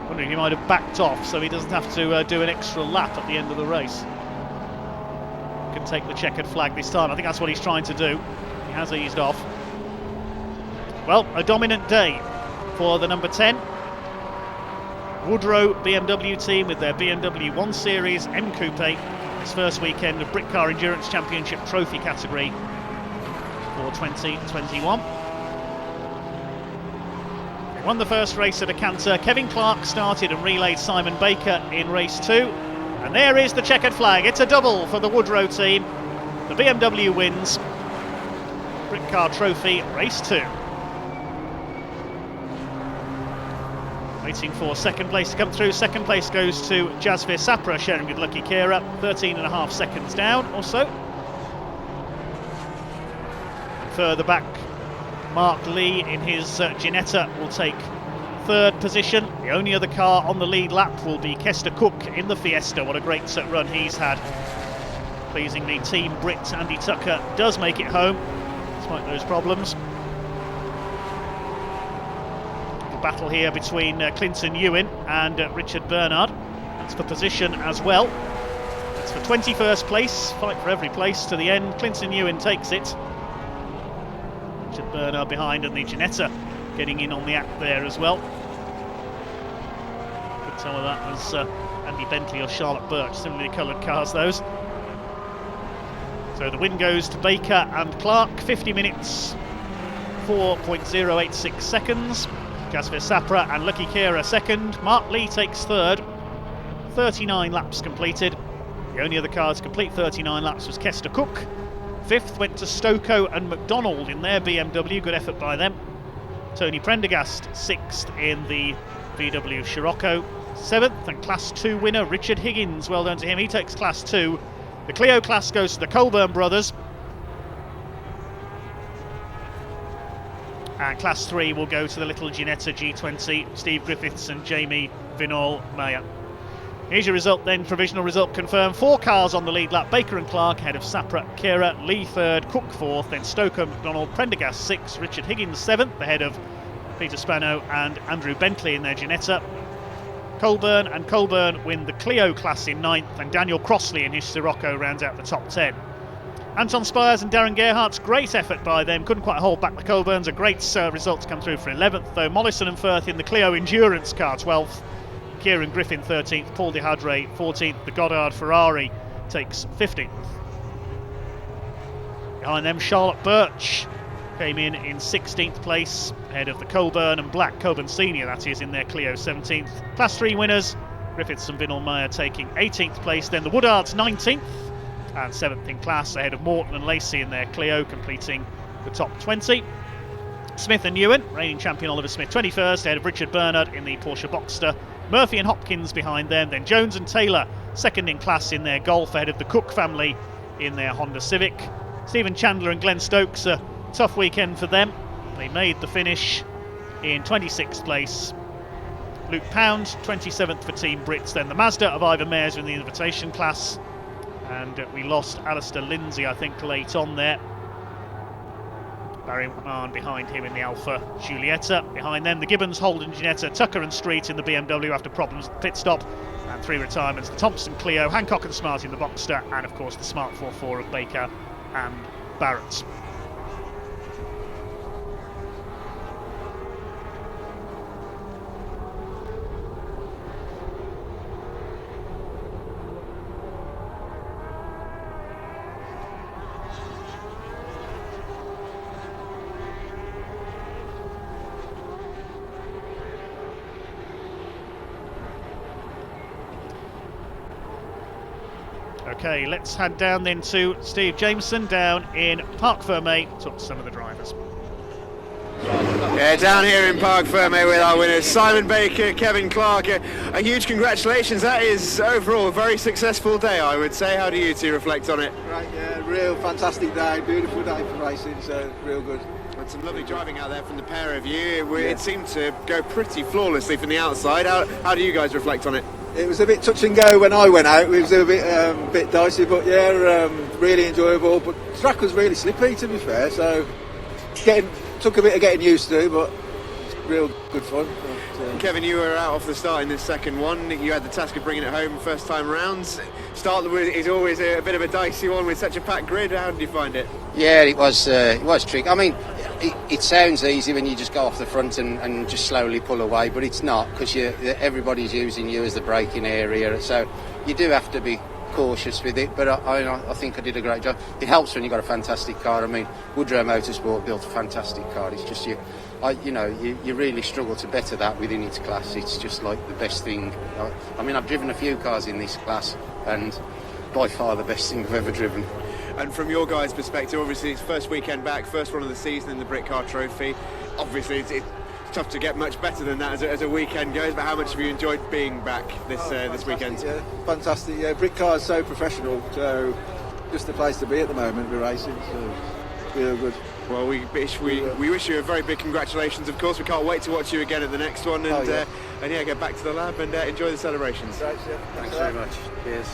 Wondering if he might have backed off so he doesn't have to do an extra lap at the end of the race. Can take the checkered flag this time. I think that's what he's trying to do. He has eased off. Well, a dominant day for the number 10 Woodrow BMW team with their BMW 1 Series M Coupe. Its first weekend of Britcar Endurance Championship trophy category for 2021. They won the first race at a canter. Kevin Clark started and relayed Simon Baker in race 2. And there is the checkered flag. It's a double for the Woodrow team. The BMW wins Britcar Trophy race 2. Waiting for second place to come through. Second place goes to Jasvir Sapra, sharing with Lucky Kira. 13.5 seconds down or so. Further back, Mark Lee in his Ginetta will take third position. The only other car on the lead lap will be Kester Cook in the Fiesta. What a great run he's had. Pleasingly, Team Brit Andy Tucker does make it home, despite those problems. The battle here between Clinton Ewan and Richard Bernard. That's for position as well. It's for 21st place, fight for every place to the end. Clinton Ewan takes it. Richard Bernard behind, and the Ginetta getting in on the act there as well. Could tell whether that was Andy Bentley or Charlotte Birch, similarly coloured cars those. So the win goes to Baker and Clark, 50 minutes, 4.086 seconds. Jasvir Sapra and Lucky Kira second. Mark Lee takes third, 39 laps completed. The only other car to complete 39 laps was Kester Cook. Fifth went to Stoko and McDonald in their BMW, good effort by them. Tony Prendergast sixth in the VW Scirocco. Seventh and Class 2 winner Richard Higgins, well done to him, he takes Class 2. The Clio class goes to the Colbert brothers. And Class 3 will go to the little Ginetta G20, Steve Griffiths and Jamie Vinol-Meyer. Here's your result then, provisional result confirmed. 4 cars on the lead lap, Baker and Clark ahead of Sapra, Kira, Lee third, Cook fourth, then Stoker, McDonald, Prendergast sixth, Richard Higgins seventh, ahead of Peter Spano and Andrew Bentley in their Ginetta. Colburn and Colburn win the Clio class in 9th, and Daniel Crossley in his Scirocco rounds out the top 10. Anton Spires and Darren Gerhardt's great effort by them, couldn't quite hold back the Colburns. A great result to come through for 11th, though. Mollison and Firth in the Clio Endurance car 12th. Kieran Griffin 13th, Paul de Hadre 14th, the Goddard Ferrari takes 15th. Behind them, Charlotte Birch came in 16th place, ahead of the Colburn and Black, Coburn Senior that is, in their Clio 17th. Class 3 winners, Griffiths and Vinol-Meyer taking 18th place, then the Woodards 19th and 7th in class, ahead of Morton and Lacey in their Clio, completing the top 20. Smith and Ewan, reigning champion Oliver Smith 21st, ahead of Richard Bernard in the Porsche Boxster. Murphy and Hopkins behind them, then Jones and Taylor second in class in their Golf, ahead of the Cook family in their Honda Civic. Stephen Chandler and Glenn Stokes, a tough weekend for them. They made the finish in 26th place. Luke Pound 27th for Team Brits, then the Mazda of Ivan Mayers in the invitation class, and we lost Alistair Lindsay I think late on there. Barry McMahon behind him in the Alfa Giulietta. Behind them, the Gibbons, Holden, Ginetta, Tucker and Street in the BMW after problems at the pit stop. And 3 retirements, the Thompson Clio, Hancock and Smart in the Boxster, and of course the Smart 4.4 of Baker and Barrett. Okay, let's head down then to Steve Jameson down in Parc Fermé, talk to some of the drivers. Yeah, down here in Parc Fermé with our winners, Simon Baker, Kevin Clark. A huge congratulations. That is overall a very successful day, I would say. How do you two reflect on it? Right, yeah, real fantastic day, beautiful day for racing, so real good. Had some lovely driving out there from the pair of you. It seemed to go pretty flawlessly from the outside. How do you guys reflect on it? It was a bit touch and go when I went out. It was a bit dicey, but yeah, really enjoyable. But the track was really slippy, to be fair. So took a bit of getting used to, but real good fun. But, Kevin, you were out off the start in this second one. You had the task of bringing it home first time round. Start is always a bit of a dicey one with such a packed grid. How did you find it? Yeah, it was tricky. I mean, it sounds easy when you just go off the front and just slowly pull away, but it's not, because everybody's using you as the braking area, so you do have to be cautious with it. But I think I did a great job. It helps when you've got a fantastic car. I mean, Woodrow Motorsport built a fantastic car. It's just you really struggle to better that within its class. It's just like the best thing. I mean, I've driven a few cars in this class, and by far the best thing I've ever driven. And from your guys' perspective, obviously it's first weekend back, first one of the season in the Britcar Trophy. Obviously it's tough to get much better than that as a weekend goes, but how much have you enjoyed being back this weekend? Yeah, fantastic. Yeah, Britcar is so professional, so just the place to be at the moment with racing. So real good. Well, we wish you a very big congratulations. Of course, we can't wait to watch you again at the next one, and get back to the lab and enjoy the celebrations. Right, yeah. Thanks very much. Cheers.